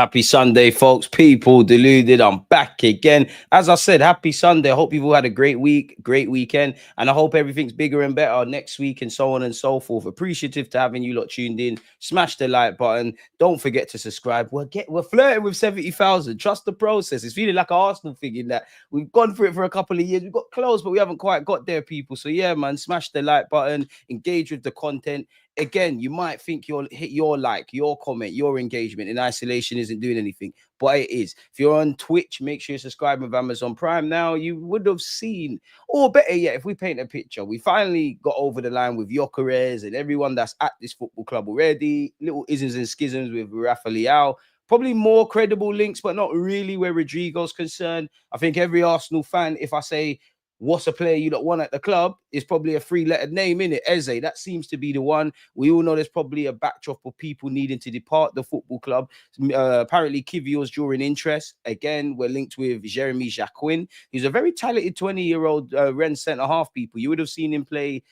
Happy Sunday, folks. People deluded. I'm back again. As I said, happy Sunday. I hope you've all had a great week, great weekend, and I hope everything's bigger and better next week and so on and so forth. Appreciative to having you lot tuned in. Smash the like button. Don't forget to subscribe. We're flirting with 70,000. Trust the process. It's feeling like an Arsenal thing in that we've gone for it for a couple of years. We've got close, but we haven't quite got there, people. So yeah, man, smash the like button. Engage with the content. Again, you might think your like, your comment, your engagement in isolation isn't doing anything, but it is. If you're on Twitch, make sure you subscribe with Amazon Prime now. You would have seen, or better yet, if we paint a picture, we finally got over the line with Gyökeres and everyone that's at this football club already. Little isms and schisms with Rafa Leao. Probably more credible links, but not really where Rodrigo's concerned. I think every Arsenal fan, if I say, what's a player you don't want at the club, is probably a three-lettered name, in it. Eze, that seems to be the one. We all know there's probably a backdrop of people needing to depart the football club. Apparently, Kiwior's drawing interest. Again, we're linked with Jérémy Jacquet, who's a very talented 20-year-old Rennes centre-half, people. You would have seen him play.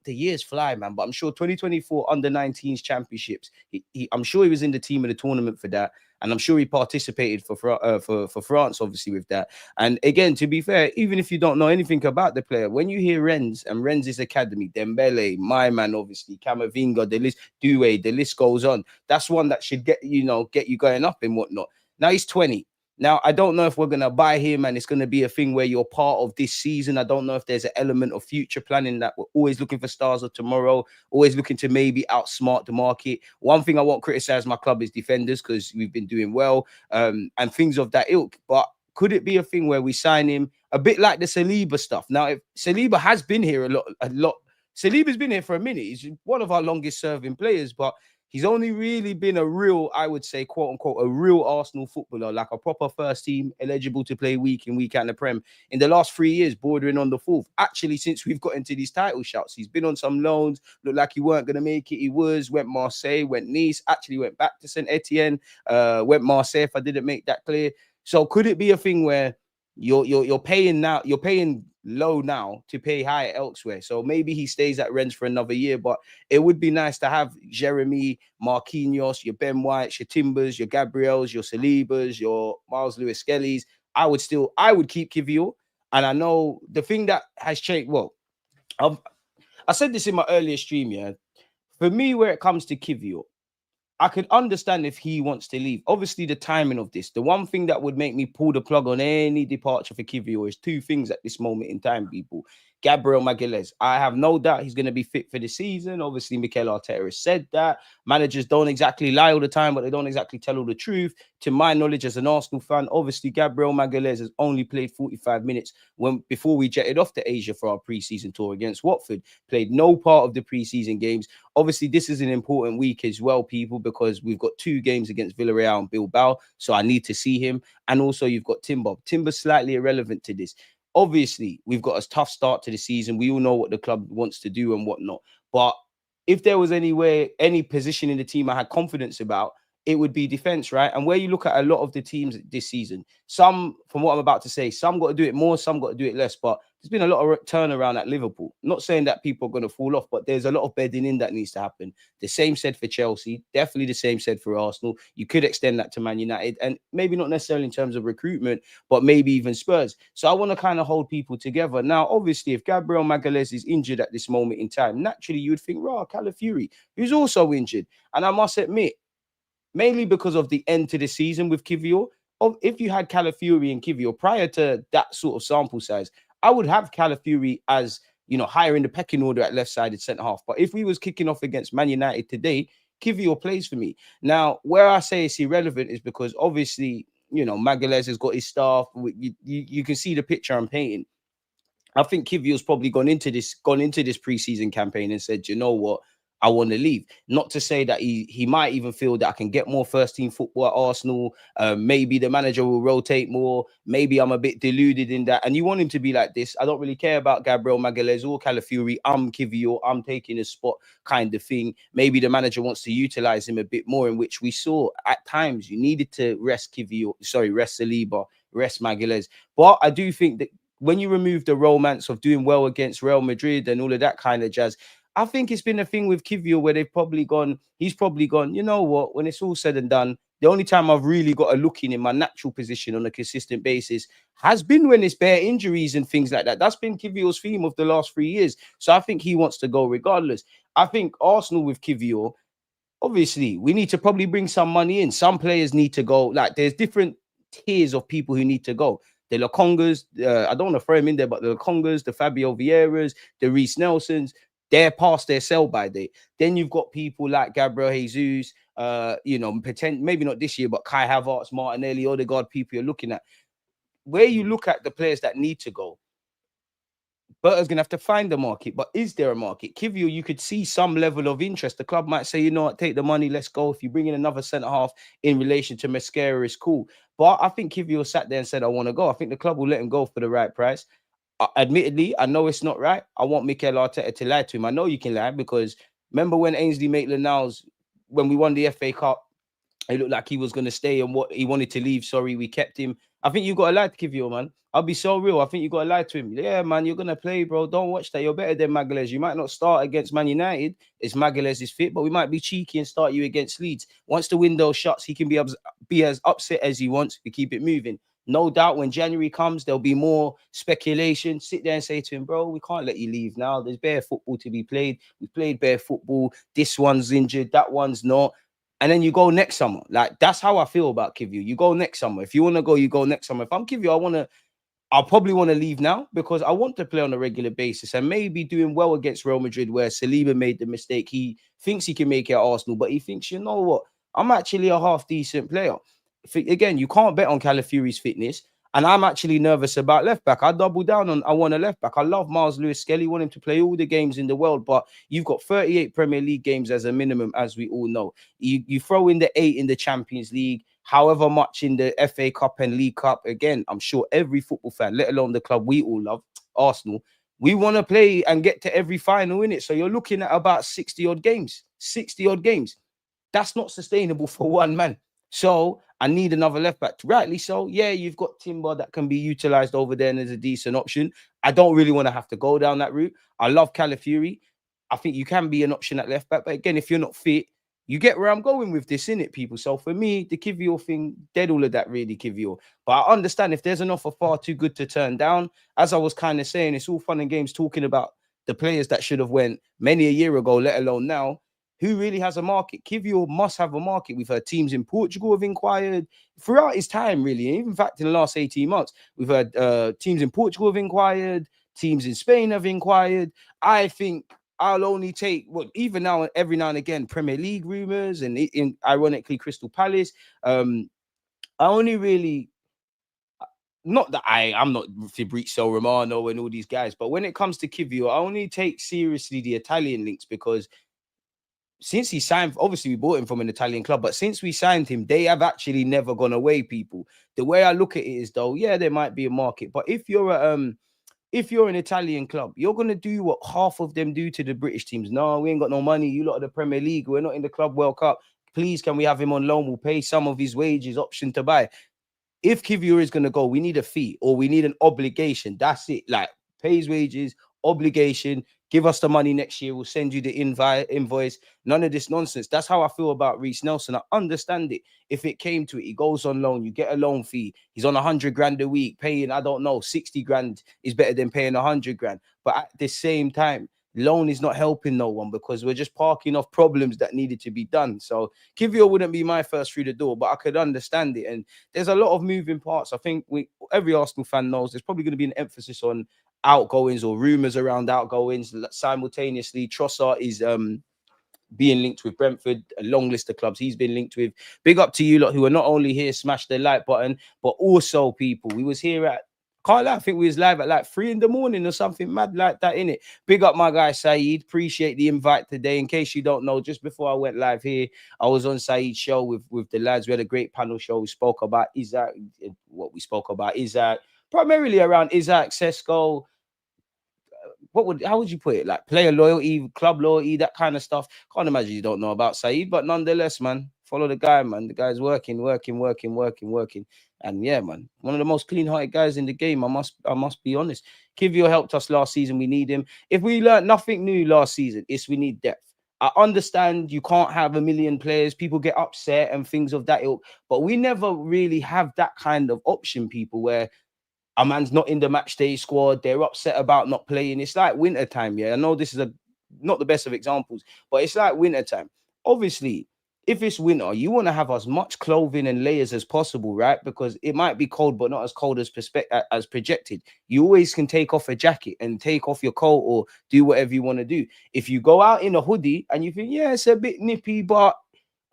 The years fly, man, but I'm sure 2024 under-19s championships, I'm sure he was in the team of the tournament for that. And I'm sure he participated for France, obviously, with that. And again, to be fair, even if you don't know anything about the player, when you hear Rennes and Rennes' academy, Dembele, my man, obviously, Camavinga, the list goes on. That's one that should get you going up and whatnot. Now he's 20. Now, I don't know if we're going to buy him and it's going to be a thing where you're part of this season. I don't know if there's an element of future planning that we're always looking for stars of tomorrow, always looking to maybe outsmart the market. One thing I won't criticize my club is defenders because we've been doing well and things of that ilk. But could it be a thing where we sign him a bit like the Saliba stuff? Now, if Saliba has been here a lot. Saliba's been here for a minute. He's one of our longest serving players, but he's only really been a real, I would say, quote unquote, a real Arsenal footballer, like a proper first team, eligible to play week in, week out in the Prem in the last 3 years, bordering on the fourth. Actually, since we've got into these title shouts, he's been on some loans, looked like he weren't going to make it. He went Marseille, went Nice, actually went back to Saint Etienne, went Marseille, if I didn't make that clear. So could it be a thing where you're paying now, you're paying low now to pay high elsewhere? So maybe he stays at Rennes for another year, but it would be nice to have Jérémy, Marquinhos, your Ben Whites, your Timbers, your Gabriels, your Salibas, your Miles Lewis-Kellys. I would keep Kiwior. And I know the thing that has changed, well, I said this in my earlier stream, yeah. For me, where it comes to Kiwior, I could understand if he wants to leave. Obviously, the timing of this. The one thing that would make me pull the plug on any departure for Kiwior is two things at this moment in time, people. Gabriel Magalhaes. I have no doubt he's going to be fit for the season. Obviously, Mikel Arteta has said that. Managers don't exactly lie all the time, but they don't exactly tell all the truth. To my knowledge, as an Arsenal fan, obviously, Gabriel Magalhaes has only played 45 minutes before we jetted off to Asia for our pre-season tour against Watford. Played no part of the pre-season games. Obviously, this is an important week as well, people, because we've got 2 games against Villarreal and Bilbao, so I need to see him. And also, you've got Timber. Timber's slightly irrelevant to this. Obviously, we've got a tough start to the season. We all know what the club wants to do and whatnot. But if there was any position in the team I had confidence about, it would be defense, right? And where you look at a lot of the teams this season, some, from what I'm about to say, some got to do it more, some got to do it less. But there's been a lot of turnaround at Liverpool. Not saying that people are going to fall off, but there's a lot of bedding in that needs to happen. The same said for Chelsea, definitely the same said for Arsenal. You could extend that to Man United, and maybe not necessarily in terms of recruitment, but maybe even Spurs. So I want to kind of hold people together. Now, obviously, if Gabriel Magalhaes is injured at this moment in time, naturally you would think, Calafiori, who's also injured. And I must admit, mainly because of the end to the season with Kiwior, if you had Calafiori and Kiwior prior to that sort of sample size, I would have Calafiori as, higher in the pecking order at left-sided centre-half. But if we was kicking off against Man United today, Kiwior plays for me. Now, where I say it's irrelevant is because obviously, Magalhaes has got his staff. You can see the picture I'm painting. I think Kiwior's probably gone into this preseason campaign and said, you know what? I want to leave. Not to say that he might even feel that I can get more first team football at Arsenal. Maybe the manager will rotate more. Maybe I'm a bit deluded in that. And you want him to be like this. I don't really care about Gabriel Magalhaes or Calafiori. I'm Kiwior. I'm taking a spot kind of thing. Maybe the manager wants to utilize him a bit more, in which we saw at times you needed to rest Saliba, rest Magalhaes. But I do think that when you remove the romance of doing well against Real Madrid and all of that kind of jazz, I think it's been a thing with Kiwior where he's probably gone, you know what, when it's all said and done, the only time I've really got a look in my natural position on a consistent basis has been when it's bare injuries and things like that. That's been Kiwior's theme of the last 3 years. So I think he wants to go regardless. I think Arsenal with Kiwior, obviously, we need to probably bring some money in. Some players need to go. Like, there's different tiers of people who need to go. The Lokongas, I don't want to throw him in there, but the Lokongas, the Fabio Vieiras, the Reece Nelsons, they're past their sell-by date. Then you've got people like Gabriel Jesus, maybe not this year, but Kai Havertz, Martinelli, Odegaard, people you're looking at. Where you look at the players that need to go, Berta's going to have to find the market, but is there a market? Kiwior, you could see some level of interest. The club might say, you know what, take the money, let's go. If you bring in another centre-half in relation to Mascara, it's cool. But I think Kiwior sat there and said, I want to go. I think the club will let him go for the right price. Admittedly, I know it's not right. I want Mikel Arteta to lie to him. I know you can lie, because remember when Ainsley Maitland-Niles, when we won the FA Cup, it looked like he was going to stay and what he wanted to leave. Sorry, we kept him. I think you got to lie to Kiwior, man. I'll be so real. I think you got to lie to him. Yeah, man, you're going to play, bro. Don't watch that. You're better than Magalhaes. You might not start against Man United. It's Magalhaes is fit, but we might be cheeky and start you against Leeds. Once the window shuts, he can be as upset as he wants. We keep it moving. No doubt when January comes, there'll be more speculation. Sit there and say to him, bro, we can't let you leave now. There's bare football to be played. We played bare football. This one's injured. That one's not. And then you go next summer. Like, that's how I feel about Kiwior. You go next summer. If you want to go, you go next summer. If I'm Kiwior, I'll probably want to leave now, because I want to play on a regular basis and maybe doing well against Real Madrid, where Saliba made the mistake. He thinks he can make it at Arsenal, but he thinks, you know what? I'm actually a half decent player. Again, you can't bet on Calafiori's fitness. And I'm actually nervous about left back. I double down on, I want a left back. I love Miles Lewis-Skelly, want him to play all the games in the world, but you've got 38 Premier League games as a minimum, as we all know. You throw in the 8 in the Champions League, however much in the FA Cup and League Cup. Again, I'm sure every football fan, let alone the club we all love, Arsenal, we want to play and get to every final in it. So you're looking at about 60 odd games. That's not sustainable for one man. So I need another left back. Rightly so. Yeah, you've got Timber that can be utilized over there and there's a decent option. I don't really want to have to go down that route. I love Calafiori. I think you can be an option at left back. But again, if you're not fit, you get where I'm going with this, innit, people? So for me, the Kiwior thing, dead all of that, really, Kiwior. But I understand if there's an offer far too good to turn down. As I was kind of saying, it's all fun and games talking about the players that should have went many a year ago, let alone now. Who really has a market? Kiwior must have a market. We've heard teams in Portugal have inquired throughout his time, really. In fact, in the last 18 months, we've heard teams in Portugal have inquired, teams in Spain have inquired. I think I'll only take even now, every now and again, Premier League rumors and ironically Crystal Palace. I only really, not that I'm not Fabrizio Romano and all these guys, but when it comes to Kiwior, I only take seriously the Italian links, because since he signed, obviously we bought him from an Italian club, but since we signed him, they have actually never gone away, people. The way I look at it is, though, yeah, there might be a market, but if you're an Italian club, you're going to do what half of them do to the British teams. No, we ain't got no money. You lot of the Premier League. We're not in the Club World Cup. Please, can we have him on loan? We'll pay some of his wages, option to buy. If Kiwior is going to go, we need a fee or we need an obligation. That's it. Like, pay his wages, obligation, give us the money next year. We'll send you the invoice. None of this nonsense. That's how I feel about Reece Nelson. I understand it. If it came to it, he goes on loan. You get a loan fee. He's on 100 grand a week. Paying, I don't know, 60 grand is better than paying 100 grand. But at the same time, loan is not helping no one, because we're just parking off problems that needed to be done. So Kiwior wouldn't be my first through the door, but I could understand it. And there's a lot of moving parts. I think every Arsenal fan knows there's probably going to be an emphasis on outgoings or rumors around outgoings. Simultaneously, Trossard is being linked with Brentford, a long list of clubs he's been linked with. Big up to you lot who are not only here, smash the like button, but also people. We was here at, can't lie, I think we was live at like 3 in the morning or something mad like that, innit? Big up my guy Saeed. Appreciate the invite today. In case you don't know, just before I went live here, I was on Saeed's show with the lads. We had a great panel show. We spoke about Isaac, primarily around Isaac, Sesko. How would you put it? Like player loyalty, club loyalty, that kind of stuff. Can't imagine you don't know about Saeed, but nonetheless, man, follow the guy, man. The guy's working. And yeah, man, one of the most clean-hearted guys in the game. I must be honest. Kiwior helped us last season. We need him. If we learned nothing new last season, it's we need depth. I understand you can't have a million players. People get upset and things of that ilk, but we never really have that kind of option, people, where a man's not in the match day squad. They're upset about not playing. It's like winter time. Yeah, I know this is not the best of examples, but it's like winter time. Obviously, if it's winter, you want to have as much clothing and layers as possible, right? Because it might be cold, but not as cold as projected. You always can take off a jacket and take off your coat or do whatever you want to do. If you go out in a hoodie and you think, yeah, it's a bit nippy, but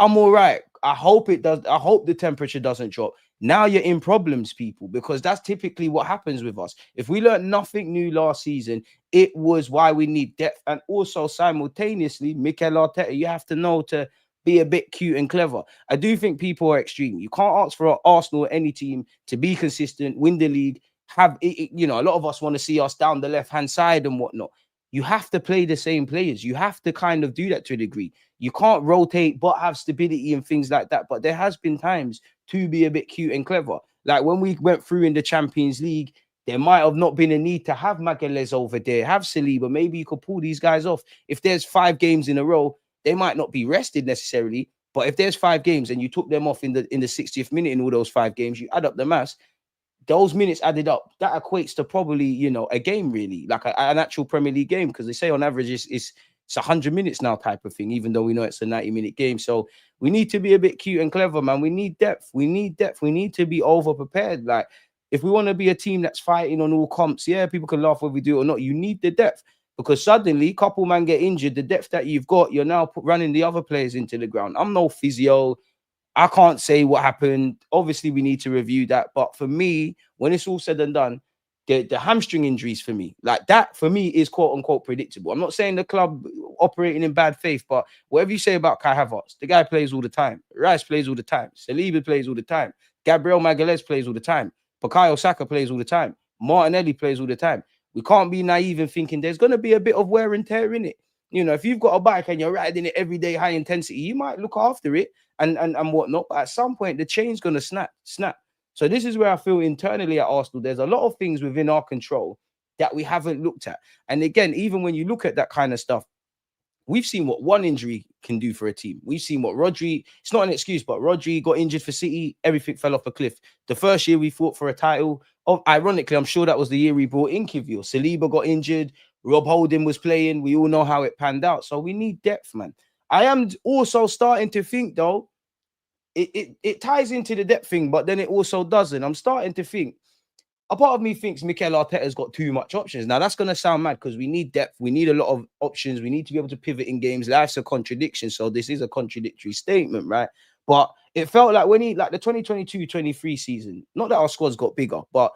I'm all right. I hope it does. I hope the temperature doesn't drop. Now you're in problems, people, because that's typically what happens with us. If we learned nothing new last season, it was why we need depth. And also simultaneously, Mikel Arteta, you have to know to be a bit cute and clever. I do think people are extreme. You can't ask for Arsenal or any team to be consistent, win the league, have it, you know, a lot of us want to see us down the left-hand side and whatnot. You have to play the same players. You have to kind of do that to a degree. You can't rotate but have stability and things like that. But there has been times to be a bit cute and clever. Like when we went through in the Champions League, there might have not been a need to have Magalhaes over there, have Saliba. Maybe you could pull these guys off. If there's 5 games in a row, they might not be rested necessarily. But if there's 5 games and you took them off in the 60th minute in all those 5 games, you add up the maths. Those minutes added up, that equates to probably, you know, a game really, like an actual Premier League game, because they say on average it's 100 minutes now type of thing, even though we know it's a 90-minute game. So we need to be a bit cute and clever, man. We need depth. We need depth. We need to be over prepared. Like if we want to be a team that's fighting on all comps, yeah, people can laugh whether we do it or not. You need the depth, because suddenly couple man get injured. The depth that you've got, you're now running the other players into the ground. I'm no physio. I can't say what happened. Obviously, we need to review that. But for me, when it's all said and done, the hamstring injuries for me, like that, for me is quote unquote predictable. I'm not saying the club operating in bad faith, but whatever you say about Kai Havertz, the guy plays all the time. Rice plays all the time. Saliba plays all the time. Gabriel Magalhaes plays all the time. Bukayo Saka plays all the time. Martinelli plays all the time. We can't be naive and thinking there's going to be a bit of wear and tear in it. You know, if you've got a bike and you're riding it every day, high intensity, you might look after it and whatnot. But at some point, the chain's going to snap. So this is where I feel internally at Arsenal, there's a lot of things within our control that we haven't looked at. And again, even when you look at that kind of stuff, we've seen what one injury can do for a team. We've seen what Rodri, it's not an excuse, but Rodri got injured for City. Everything fell off a cliff. The first year we fought for a title, ironically, I'm sure that was the year we brought in Kiwior. Saliba got injured. Rob Holding was playing. We all know how it panned out. So we need depth, man. I am also starting to think, though, it ties into the depth thing, but then it also doesn't. I'm starting to think, a part of me thinks Mikel Arteta's got too much options. Now, that's going to sound mad because we need depth. We need a lot of options. We need to be able to pivot in games. Life's a contradiction. So this is a contradictory statement, right? But it felt like when like the 2022-23 season, not that our squads got bigger, but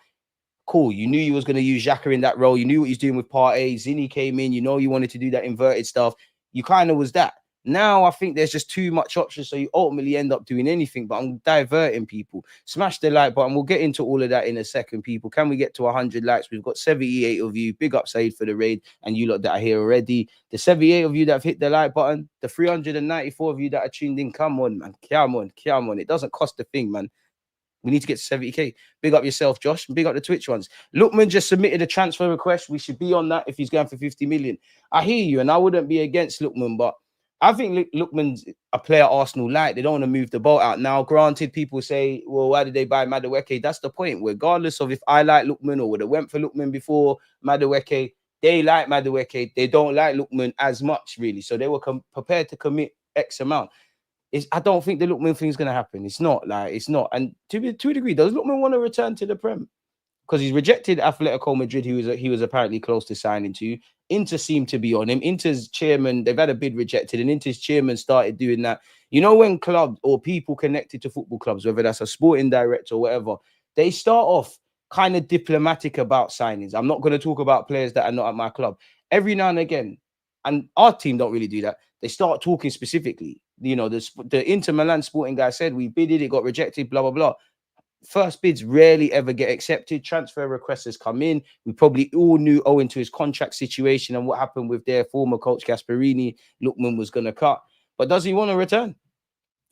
cool. You knew you was going to use Xhaka in that role. You knew what he's doing with Partey. Zinni came in. You know you wanted to do that inverted stuff. You kind of was that. Now I think there's just too much options, so you ultimately end up doing anything. But I'm diverting people. Smash the like button. We'll get into all of that in a second, people. Can we get to 100 likes? We've got 78 of you. Big up, Said, for the raid, and you lot that are here already. The 78 of you that have hit the like button. The 394 of you that are tuned in. Come on, man. Come on. It doesn't cost a thing, man. We need to get to 70k. Big up yourself, Josh. And big up the Twitch ones. Lookman just submitted a transfer request. We should be on that if he's going for 50 million. I hear you, and I wouldn't be against Lookman, but I think Lookman's a player Arsenal like. They don't want to move the boat out. Now, granted, people say, well, why did they buy Madueke? That's the point. Regardless of if I like Lookman or would have went for Lookman before Madueke, they like Madueke. They don't like Lookman as much, really. So they were prepared to commit X amount. I don't think the Lookman thing is going to happen. It's not. And to a degree, does Lookman want to return to the Prem? Because he's rejected Atletico Madrid, he was apparently close to signing to. Inter seemed to be on him. Inter's chairman, they've had a bid rejected, and Inter's chairman started doing that. You know, when clubs or people connected to football clubs, whether that's a sporting director or whatever, they start off kind of diplomatic about signings. I'm not going to talk about players that are not at my club. Every now and again, and our team don't really do that, they start talking specifically. You know, the Inter Milan sporting guy said, we bidded, it got rejected, blah, blah, blah. First bids rarely ever get accepted. Transfer requests has come in. We probably all knew, owing to his contract situation and what happened with their former coach Gasperini, Lookman was going to cut. But does he want to return?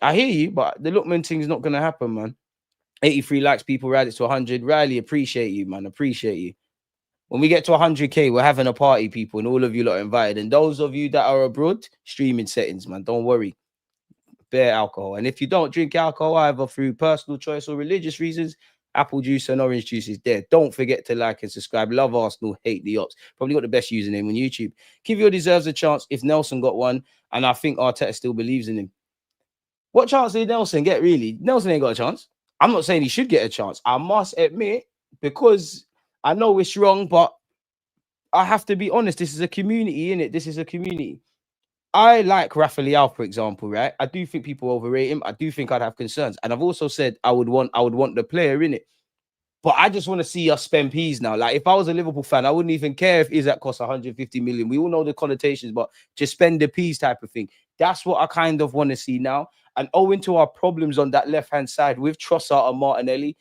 I hear you, but the Lookman thing is not going to happen, man. 83 likes, people, ride it to 100. Riley, appreciate you, man. Appreciate you. When we get to 100K, we're having a party, people, and all of you lot are invited. And those of you that are abroad, streaming settings, man, don't worry. Bare alcohol. And if you don't drink alcohol, either through personal choice or religious reasons, apple juice and orange juice is there. Don't forget to like and subscribe. Love Arsenal, hate the ops. Probably got the best username on YouTube. Kiwior deserves a chance if Nelson got one, and I think Arteta still believes in him. What chance did Nelson get, really? Nelson ain't got a chance. I'm not saying he should get a chance. I must admit, because I know it's wrong, but I have to be honest. This is a community, innit? This is a community. I like Rafa Leao, for example, right? I do think people overrate him. I do think I'd have concerns. And I've also said I would want the player in it. But I just want to see us spend peas now. Like, if I was a Liverpool fan, I wouldn't even care if Isak costs 150 million. We all know the connotations, but just spend the peas type of thing. That's what I kind of want to see now. And owing to our problems on that left-hand side with Trossard and Martinelli,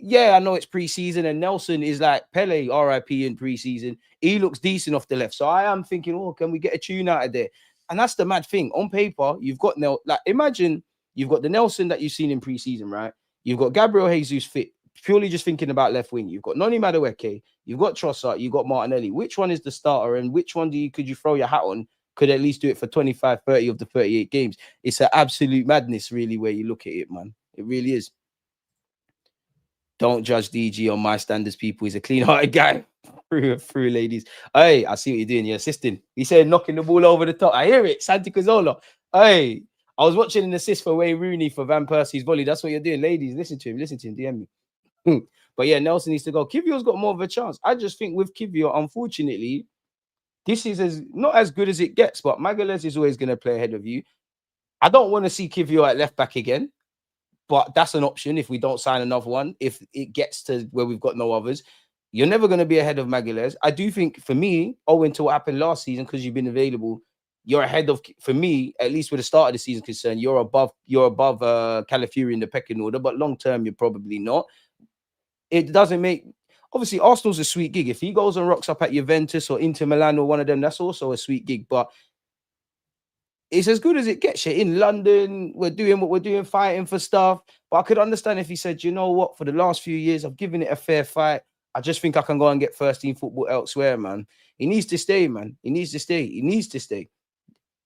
yeah, I know it's pre-season and Nelson is like Pele, RIP in pre-season. He looks decent off the left. So I am thinking, oh, can we get a tune out of there? And that's the mad thing. On paper, you've got imagine you've got the Nelson that you've seen in pre-season, right? You've got Gabriel Jesus fit, purely just thinking about left wing. You've got Noni Madueke, you've got Trossard, you've got Martinelli. Which one is the starter and which one could you throw your hat on? Could at least do it for 25, 30 of the 38 games. It's an absolute madness, really, where you look at it, man. It really is. Don't judge DG on my standards, people. He's a clean-hearted guy. through, ladies. Hey, I see what you're doing. You're assisting. He said knocking the ball over the top. I hear it. Santi Cazorla. Hey, I was watching an assist for Wayne Rooney for Van Persie's volley. That's what you're doing. Ladies, listen to him. Listen to him. DM me. But yeah, Nelson needs to go. Kiwior's got more of a chance. I just think with Kiwior, unfortunately, this is not as good as it gets, but Magalhaes is always going to play ahead of you. I don't want to see Kiwior at left back again. But that's an option if we don't sign another one. If it gets to where we've got no others, you're never going to be ahead of Magalhaes. I do think, for me, owing to what happened last season, because you've been available, you're ahead of, for me, at least with the start of the season concerned, you're above Calafiori in the pecking order. But long term, you're probably not. It doesn't make. Obviously, Arsenal's a sweet gig. If he goes and rocks up at Juventus or Inter Milan or one of them, that's also a sweet gig. But it's as good as it gets. You're in London. We're doing what we're doing, fighting for stuff. But I could understand if he said, you know what, for the last few years, I've given it a fair fight. I just think I can go and get first team football elsewhere, man. He needs to stay, man. He needs to stay. He needs to stay.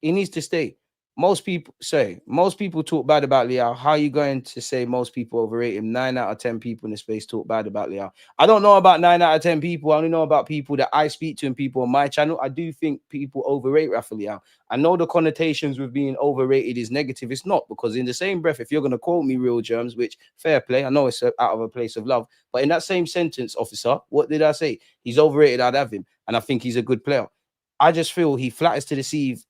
He needs to stay. Most people talk bad about Leao. How are you going to say most people overrate him? 9 out of 10 people in the space talk bad about Leao. I don't know about 9 out of 10 people. I only know about people that I speak to and people on my channel. I do think people overrate Rafa Leao. I know the connotations with being overrated is negative. It's not, because in the same breath, if you're going to quote me real germs, which fair play, I know it's out of a place of love, but in that same sentence, officer, what did I say? He's overrated. I'd have him. And I think he's a good player. I just feel he flatters to deceive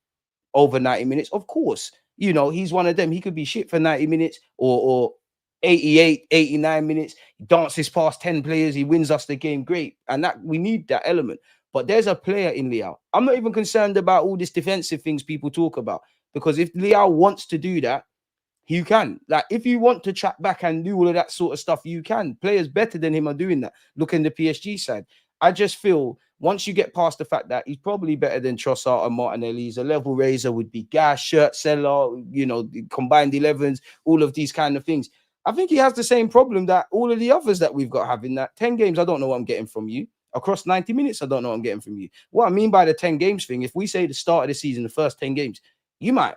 over 90 minutes. Of course, you know, he's one of them. He could be shit for 90 minutes or 88, 89 minutes. He dances past 10 players. He wins us the game. Great. And that we need that element. But there's a player in Leao. I'm not even concerned about all these defensive things people talk about, because if Leao wants to do that, you can. Like, if you want to track back and do all of that sort of stuff, you can. Players better than him are doing that. Look in the PSG side. I just feel once you get past the fact that he's probably better than Trossard and Martinelli, he's a level raiser, would be gas, shirt seller, you know, combined 11s, all of these kind of things. I think he has the same problem that all of the others that we've got having. That 10 games, I don't know what I'm getting from you. Across 90 minutes, I don't know what I'm getting from you. What I mean by the 10 games thing, if we say the start of the season, the first 10 games, you might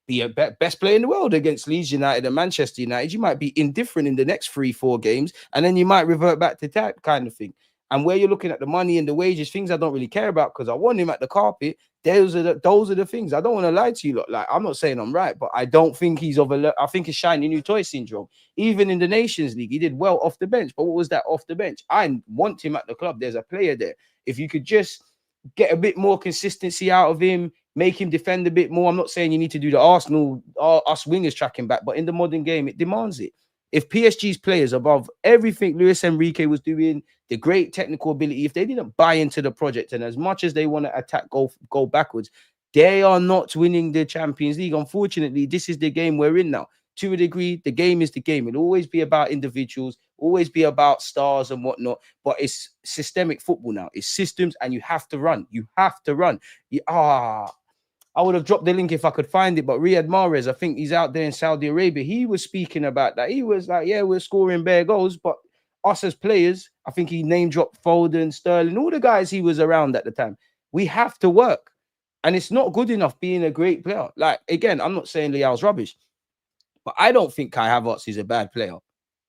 be a best player in the world against Leeds United and Manchester United. You might be indifferent in the next 3-4 games, and then you might revert back to that kind of thing. And where you're looking at the money and the wages, things I don't really care about because I want him at the carpet. Those are the things. I don't want to lie to you. Lot. Like, I'm not saying I'm right, but I don't think he's I think it's shiny new toy syndrome. Even in the Nations League, he did well off the bench. But what was that off the bench? I want him at the club. There's a player there. If you could just get a bit more consistency out of him, make him defend a bit more. I'm not saying you need to do the Arsenal, us wingers tracking back, but in the modern game, it demands it. If PSG's players, above everything Luis Enrique was doing, the great technical ability, if they didn't buy into the project, and as much as they want to attack, go backwards, they are not winning the Champions League. Unfortunately, this is the game we're in now. To a degree, the game is the game. It'll always be about individuals, always be about stars and whatnot, but it's systemic football now. It's systems, and you have to run. You have to run. I would have dropped the link if I could find it, but Riyad Mahrez, I think he's out there in Saudi Arabia. He was speaking about that. He was like, yeah, we're scoring bare goals, but us as players, I think he name dropped Foden, Sterling, all the guys he was around at the time. We have to work. And it's not good enough being a great player. Like, again, I'm not saying Leal's rubbish, but I don't think Kai Havertz is a bad player.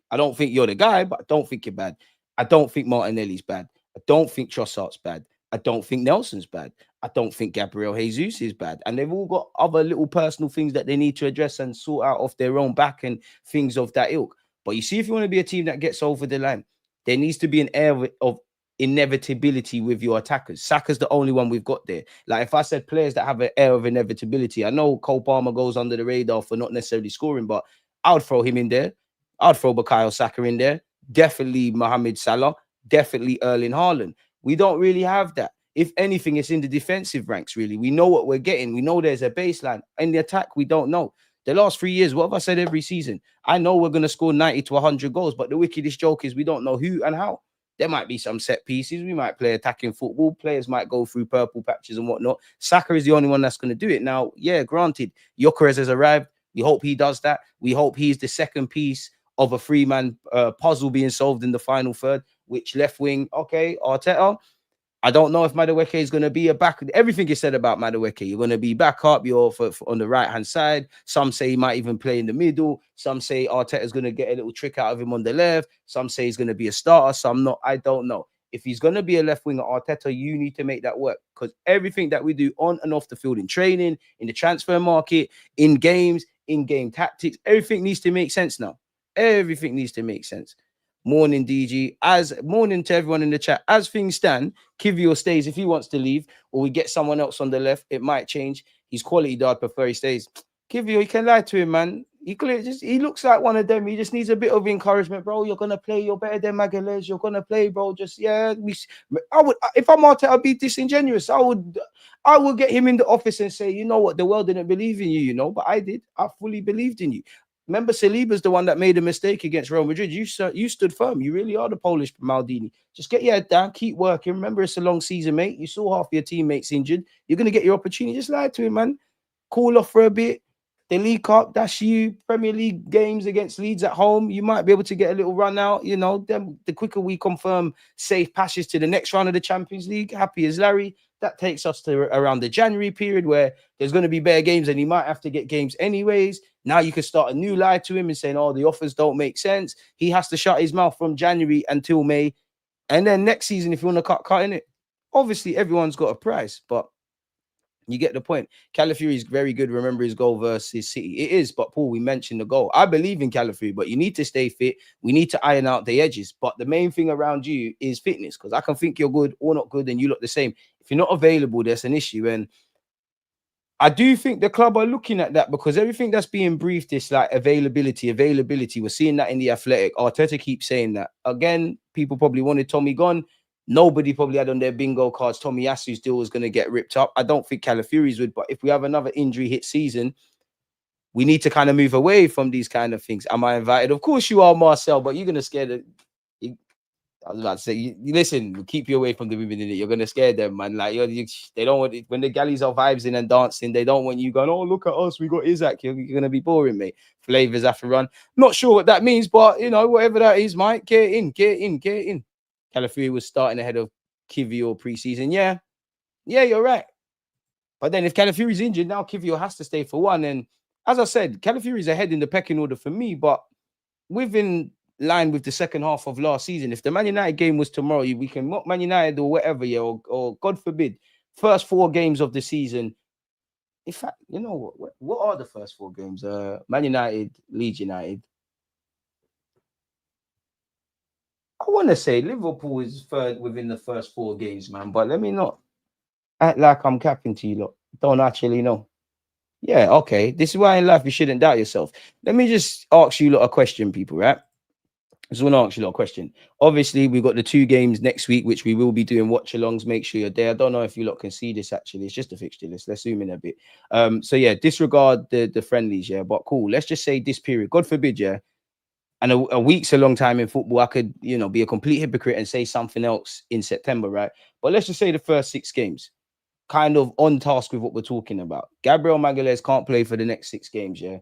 I don't think you're the guy, but I don't think you're bad. I don't think Martinelli's bad. I don't think Trossard's bad. I don't think Nelson's bad. I don't think Gabriel Jesus is bad. And they've all got other little personal things that they need to address and sort out off their own back and things of that ilk. But you see, if you want to be a team that gets over the line, there needs to be an air of inevitability with your attackers. Saka's the only one we've got there. Like, if I said players that have an air of inevitability, I know Cole Palmer goes under the radar for not necessarily scoring, but I would throw him in there. I'd throw Bukayo Saka in there. Definitely Mohamed Salah. Definitely Erling Haaland. We don't really have that. If anything, it's in the defensive ranks, really. We know what we're getting. We know there's a baseline. In the attack, we don't know. The last 3 years, what have I said every season? I know we're going to score 90 to 100 goals, but the wickedest joke is we don't know who and how. There might be some set pieces. We might play attacking football. Players might go through purple patches and whatnot. Saka is the only one that's going to do it. Now, yeah, granted, Gyökeres has arrived. We hope he does that. We hope he's the second piece of a three-man puzzle being solved in the final third. Which left wing? Okay, Arteta. I don't know if Madueke is going to be a back. Everything is said about Madueke. You're going to be back up. You're for on the right-hand side. Some say he might even play in the middle. Some say Arteta is going to get a little trick out of him on the left. Some say he's going to be a starter. Some not. I don't know. If he's going to be a left winger, Arteta, you need to make that work, because everything that we do on and off the field, in training, in the transfer market, in games, in-game tactics, everything needs to make sense now. Everything needs to make sense. Morning, DG. Morning to everyone in the chat. As things stand, Kiwior stays if he wants to leave, or we get someone else on the left. It might change. He's quality, though. I'd prefer he stays. Kiwior, you can lie to him, man. He looks like one of them. He just needs a bit of encouragement, bro. You're gonna play. You're better than Magalhaes. You're gonna play, bro. Just I would, if I'm Arteta, I'd be disingenuous. I would get him in the office and say, you know what, the world didn't believe in you, but I did. I fully believed in you. Remember, Saliba's the one that made a mistake against Real Madrid. You stood firm. You really are the Polish Maldini. Just get your head down, keep working. Remember, it's a long season, mate. You saw half your teammates injured. You're going to get your opportunity. Just lie to him, man. Cool off for a bit. The League Cup, that's you. Premier League games against Leeds at home. You might be able to get a little run out. Then the quicker we confirm safe passage to the next round of the Champions League, happy as Larry. That takes us to around the January period where there's going to be better games and he might have to get games anyways. Now you can start a new lie to him and saying, oh, the offers don't make sense. He has to shut his mouth from January until May. And then next season, if you want to cut in it, obviously everyone's got a price, but you get the point. Calafiori is very good. Remember his goal versus City. It is, but Paul, we mentioned the goal. I believe in Calafiori, but you need to stay fit. We need to iron out the edges. But the main thing around you is fitness, because I can think you're good or not good and you look the same. If you're not available, there's an issue. And I do think the club are looking at that, because everything that's being briefed is like availability. We're seeing that in the Athletic. Arteta keeps saying that. Again, people probably wanted Tommy gone. Nobody probably had on their bingo cards Tomiyasu's deal was going to get ripped up. I don't think Calafiori's would, but if we have another injury hit season, we need to kind of move away from these kind of things. Am I invited? Of course you are, Marcel, but you're going to scare the... I was about to say, you listen, we'll keep you away from the women in it. You're going to scare them, man. Like, they don't want it. When the galleys are vibes in and dancing, they don't want you going, oh, look at us. We got Isaac. You're going to be boring, mate. Flavors have to run. Not sure what that means, but, whatever that is, Mike, get in. Calafiori was starting ahead of Kiwior preseason. Yeah, you're right. But then if Calafiori's injured, now Kiwior has to stay for one. And as I said, Calafiori's ahead in the pecking order for me, but within line with the second half of last season. If the Man United game was tomorrow, we can mock Man United or whatever, or God forbid, first 4 games of the season. In fact, you know what are the first 4 games? Man United, Leeds United. I want to say Liverpool is third within the first 4 games, man. But let me not act like I'm capping to you lot. Don't actually know. Yeah, okay. This is why in life you shouldn't doubt yourself. Let me just ask you lot a question, people, right? I just want to ask you a question. Obviously, we've got the 2 games next week, which we will be doing watch-alongs. Make sure you're there. I don't know if you lot can see this, actually. It's just a fixture list. Let's zoom in a bit. So, yeah, disregard the friendlies, yeah. But cool. Let's just say this period. God forbid, yeah. And a week's a long time in football. I could, be a complete hypocrite and say something else in September, right? But let's just say the first 6 games, kind of on task with what we're talking about. Gabriel Magalhaes can't play for the next 6 games, yeah.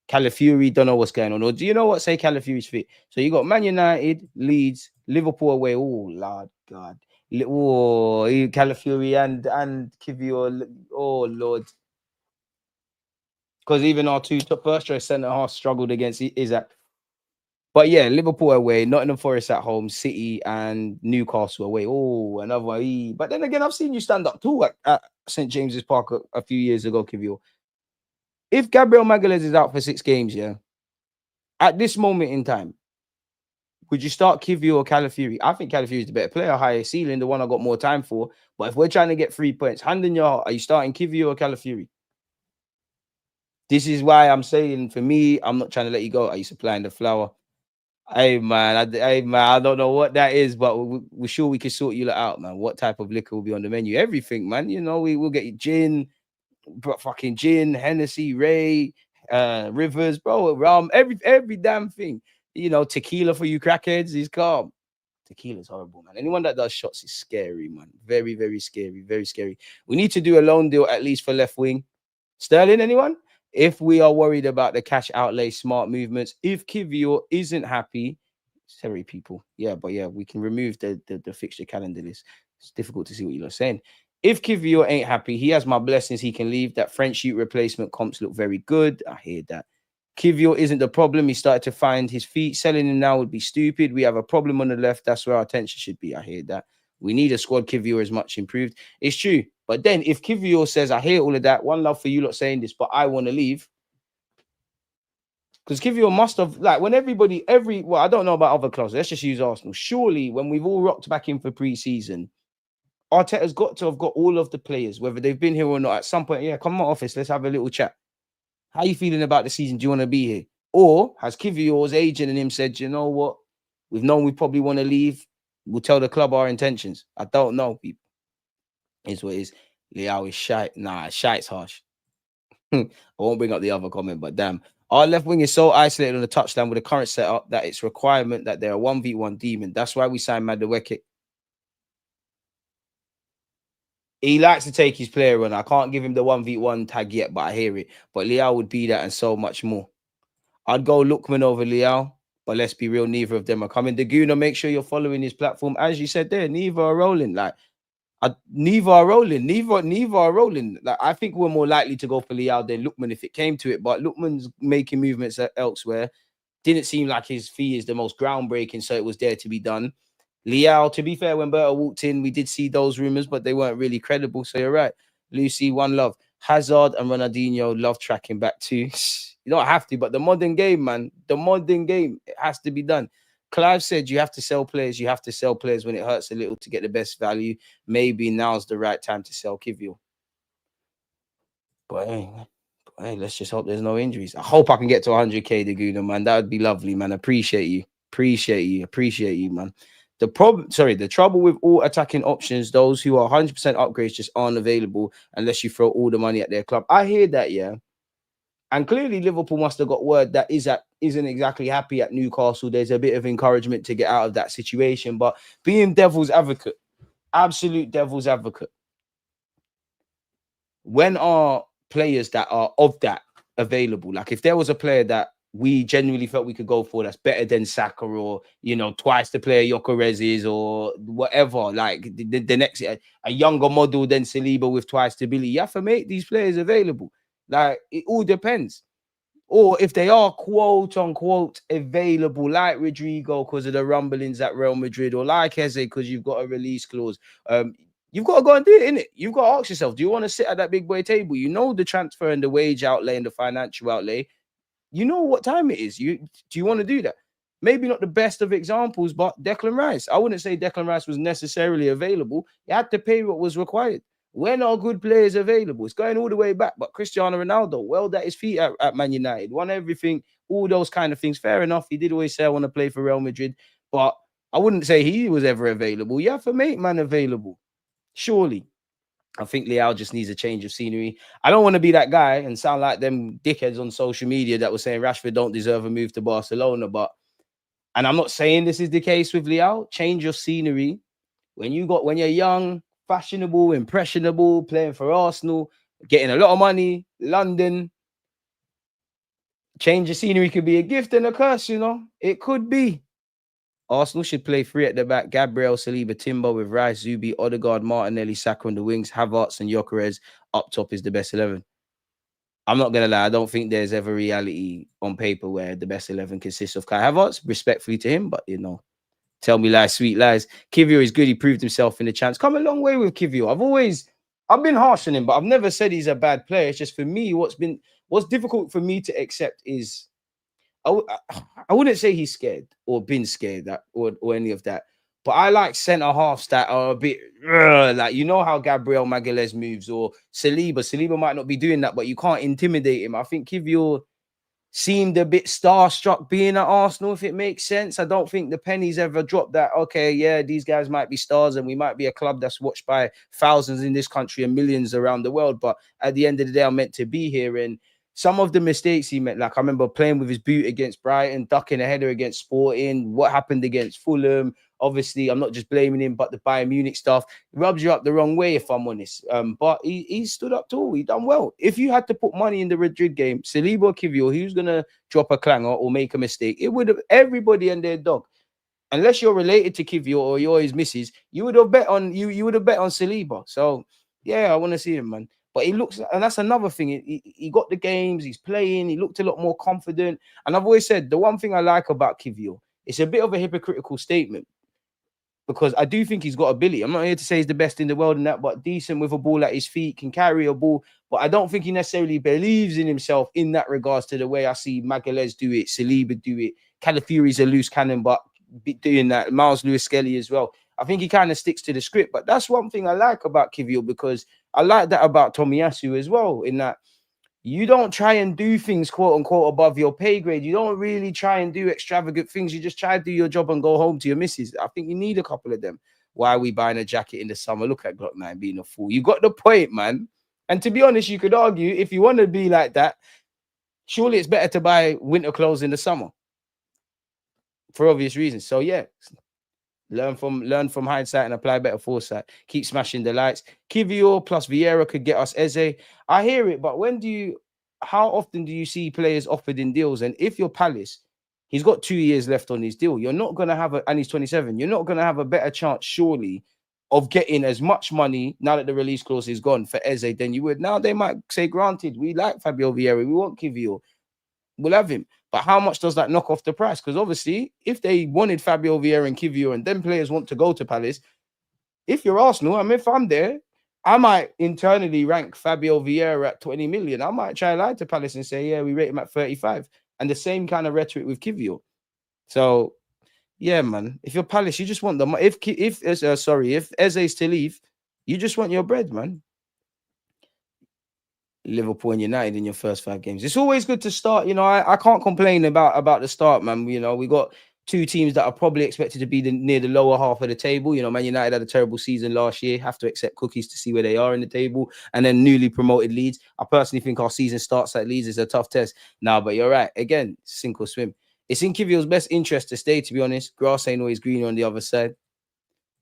Calafiori, don't know what's going on. Or do you know what? Say Calafiori's fit. So you got Man United, Leeds, Liverpool away. Oh, Lord God. Oh, Calafiori and Kiwior. Oh, Lord. Because even our two top first choice centre half struggled against Isaac. But yeah, Liverpool away, Nottingham Forest at home, City and Newcastle away. Oh, another one. But then again, I've seen you stand up too at St. James's Park a few years ago, Kiwior. If Gabriel Magalhaes is out for 6 games, yeah, at this moment in time, would you start Kiwior or Calafiori? I think Calafiori is the better player, higher ceiling, the one I got more time for. But if we're trying to get 3 points, hand in your heart, are you starting Kiwior or Calafiori? This is why I'm saying, for me, I'm not trying to let you go. Are you supplying the flour? Hey man, I don't know what that is, but we're sure we can sort you out, man. What type of liquor will be on the menu? Everything, man. You know, we will get you gin, fucking gin, Hennessy, Ray, Rivers, bro, rum, every damn thing. You know, tequila for you crackheads is calm. Tequila's horrible, man. Anyone that does shots is scary, man. Very, very scary, very scary. We need to do a loan deal at least for left wing. Sterling, anyone? If we are worried about the cash outlay, smart movements, if Kiwior isn't happy, sorry, people. Yeah, but yeah, we can remove the fixture calendar list. It's difficult to see what you're saying. If Kiwior ain't happy, he has my blessings. He can leave. That French shoot replacement comps look very good. I hear that. Kiwior isn't the problem. He started to find his feet. Selling him now would be stupid. We have a problem on the left. That's where our attention should be. I hear that. We need a squad. Kiwior is much improved. It's true. But then if Kiwior says, I hear all of that, one love for you lot saying this, but I want to leave. Because Kiwior must have, like, when well, I don't know about other clubs. Let's just use Arsenal. Surely, when we've all rocked back in for pre-season, Arteta's got to have got all of the players, whether they've been here or not, at some point. Yeah, come to my office. Let's have a little chat. How are you feeling about the season? Do you want to be here? Or has Kiwior's agent and him said, you know what? We've known we probably want to leave. We'll tell the club our intentions. I don't know, people. Is what it is. Leao is shite. Nah, shite's harsh. I won't bring up the other comment, but damn. Our left wing is so isolated on the touchline with the current setup that it's requirement that they're a 1v1 demon. That's why we signed Madueke. He likes to take his player on. I can't give him the 1v1 tag yet, but I hear it. But Leao would be that and so much more. I'd go Lookman over Leao, but let's be real, neither of them are coming. Daguna, make sure you're following his platform. As you said there, neither are rolling. Like, neither are rolling. Neither are rolling. Like, I think we're more likely to go for Leao than Lookman if it came to it. But Lookman's making movements elsewhere. Didn't seem like his fee is the most groundbreaking, so it was there to be done. Leao, to be fair, when Berta walked in, we did see those rumors, but they weren't really credible. So you're right. Lucy, one love. Hazard and Ronaldinho love tracking back too. You don't have to, but the modern game, man, the modern game, it has to be done. Clive said you have to sell players. You have to sell players when it hurts a little to get the best value. Maybe now's the right time to sell Kiwior. But hey, let's just hope there's no injuries. I hope I can get to 100k, Daguna, man. That would be lovely, man. Appreciate you, man. The trouble with all attacking options, those who are 100% upgrades just aren't available unless you throw all the money at their club. I hear that, yeah. And clearly Liverpool must have got word that isn't exactly happy at Newcastle. There's a bit of encouragement to get out of that situation. But being devil's advocate, absolute devil's advocate, when are players that are of that available? Like if there was a player that we genuinely felt we could go for that's better than Saka or, you know, twice the player Gyökeres is or whatever, like the next, a younger model than Saliba with twice the ability, you have to make these players available. Like it all depends. Or if they are quote unquote available, like Rodrigo because of the rumblings at Real Madrid, or like Eze because you've got a release clause, you've got to go and do it, innit? You've got to ask yourself, do you want to sit at that big boy table? You know the transfer and the wage outlay and the financial outlay. You know what time it is. Do you want to do that? Maybe not the best of examples, but Declan Rice. I wouldn't say Declan Rice was necessarily available. You had to pay what was required. When are good players available? It's going all the way back. But Cristiano Ronaldo, well, at his feet at Man United, won everything, all those kind of things. Fair enough. He did always say, I want to play for Real Madrid. But I wouldn't say he was ever available. You have to make man available. Surely. I think Leao just needs a change of scenery. I don't want to be that guy and sound like them dickheads on social media that were saying Rashford don't deserve a move to Barcelona. And I'm not saying this is the case with Leao. Change your scenery. When you're young, fashionable, impressionable, playing for Arsenal, getting a lot of money, London, Change of scenery could be a gift and a curse, you know. It could be. Arsenal should play three at the back: Gabriel, Saliba, Timber with Rice, Zubi, Odegaard, Martinelli, Saka on the wings, Havertz and Gyökeres up top is the best 11. I'm not gonna lie, I don't think there's ever reality on paper where the best 11 consists of Kai Havertz, respectfully to him, but you know, tell me lies, sweet lies. Kiwior is good. He proved himself in the chance. Come a long way with Kiwior. I've been harsh on him, but I've never said he's a bad player. It's just for me, what's difficult for me to accept is I wouldn't say he's scared or been scared or any of that. But I like centre halves that are a bit like, you know how Gabriel Magalhaes moves, or Saliba. Saliba might not be doing that, but you can't intimidate him. I think Kiwior seemed a bit starstruck being at Arsenal, if it makes sense. I don't think the pennies ever dropped that, okay, yeah, these guys might be stars and we might be a club that's watched by thousands in this country and millions around the world. But at the end of the day, I'm meant to be here. And some of the mistakes he made, like I remember playing with his boot against Brighton, ducking a header against Sporting, what happened against Fulham. Obviously, I'm not just blaming him, but the Bayern Munich stuff rubs you up the wrong way, if I'm honest. But he stood up tall. He done well. If you had to put money in the Madrid game, Saliba or Kiwior, who's gonna drop a clanger or make a mistake? It would have everybody and their dog. Unless you're related to Kiwior or you're his missus, you would have bet on you would have bet on Saliba. So yeah, I want to see him, man. But he looks, and that's another thing. He got the games, he's playing, he looked a lot more confident. And I've always said the one thing I like about Kiwior, it's a bit of a hypocritical statement, because I do think he's got ability. I'm not here to say he's the best in the world in that, but decent with a ball at his feet, can carry a ball. But I don't think he necessarily believes in himself in that regards to the way I see Magalhaes do it, Saliba do it. Calafiori's a loose cannon, but doing that. Miles Lewis-Skelly as well. I think he kind of sticks to the script. But that's one thing I like about Kiwior, because I like that about Tomiyasu as well, in that you don't try and do things quote unquote above your pay grade. You don't really try and do extravagant things. You just try to do your job and go home to your missus. I think you need a couple of them. Why are we buying a jacket in the summer? Look at Glock 9 being a fool. You got the point, man. And to be honest, you could argue if you want to be like that, surely it's better to buy winter clothes in the summer for obvious reasons. So yeah, learn from hindsight and apply better foresight. Keep smashing the lights. Kiwior plus Vieira could get us Eze. I hear it, but how often do you see players offered in deals? And if you're Palace, he's got 2 years left on his deal. You're not going to have and he's 27. You're not going to have a better chance, surely, of getting as much money now that the release clause is gone for Eze than you would. Now they might say, granted, we like Fabio Vieira, we want Kiwior, we'll have him. But how much does that knock off the price? Because obviously, if they wanted Fabio Vieira and Kiwior and then players want to go to Palace, if you're Arsenal, I mean, if I'm there, I might internally rank Fabio Vieira at 20 million. I might try and lie to Palace and say, yeah, we rate him at 35. And the same kind of rhetoric with Kiwior. So, yeah, man, if you're Palace, you just want the money. If Eze's to leave, you just want your bread, man. Liverpool and United in your first 5 games. It's always good to start. You know, I can't complain about the start, man. You know, we got 2 teams that are probably expected to be near the lower half of the table. You know, Man United had a terrible season last year. Have to accept cookies to see where they are in the table. And then newly promoted Leeds. I personally think our season starts at Leeds is a tough test. Now, but you're right. Again, sink or swim. It's in Kiwior's best interest to stay, to be honest. Grass ain't always greener on the other side.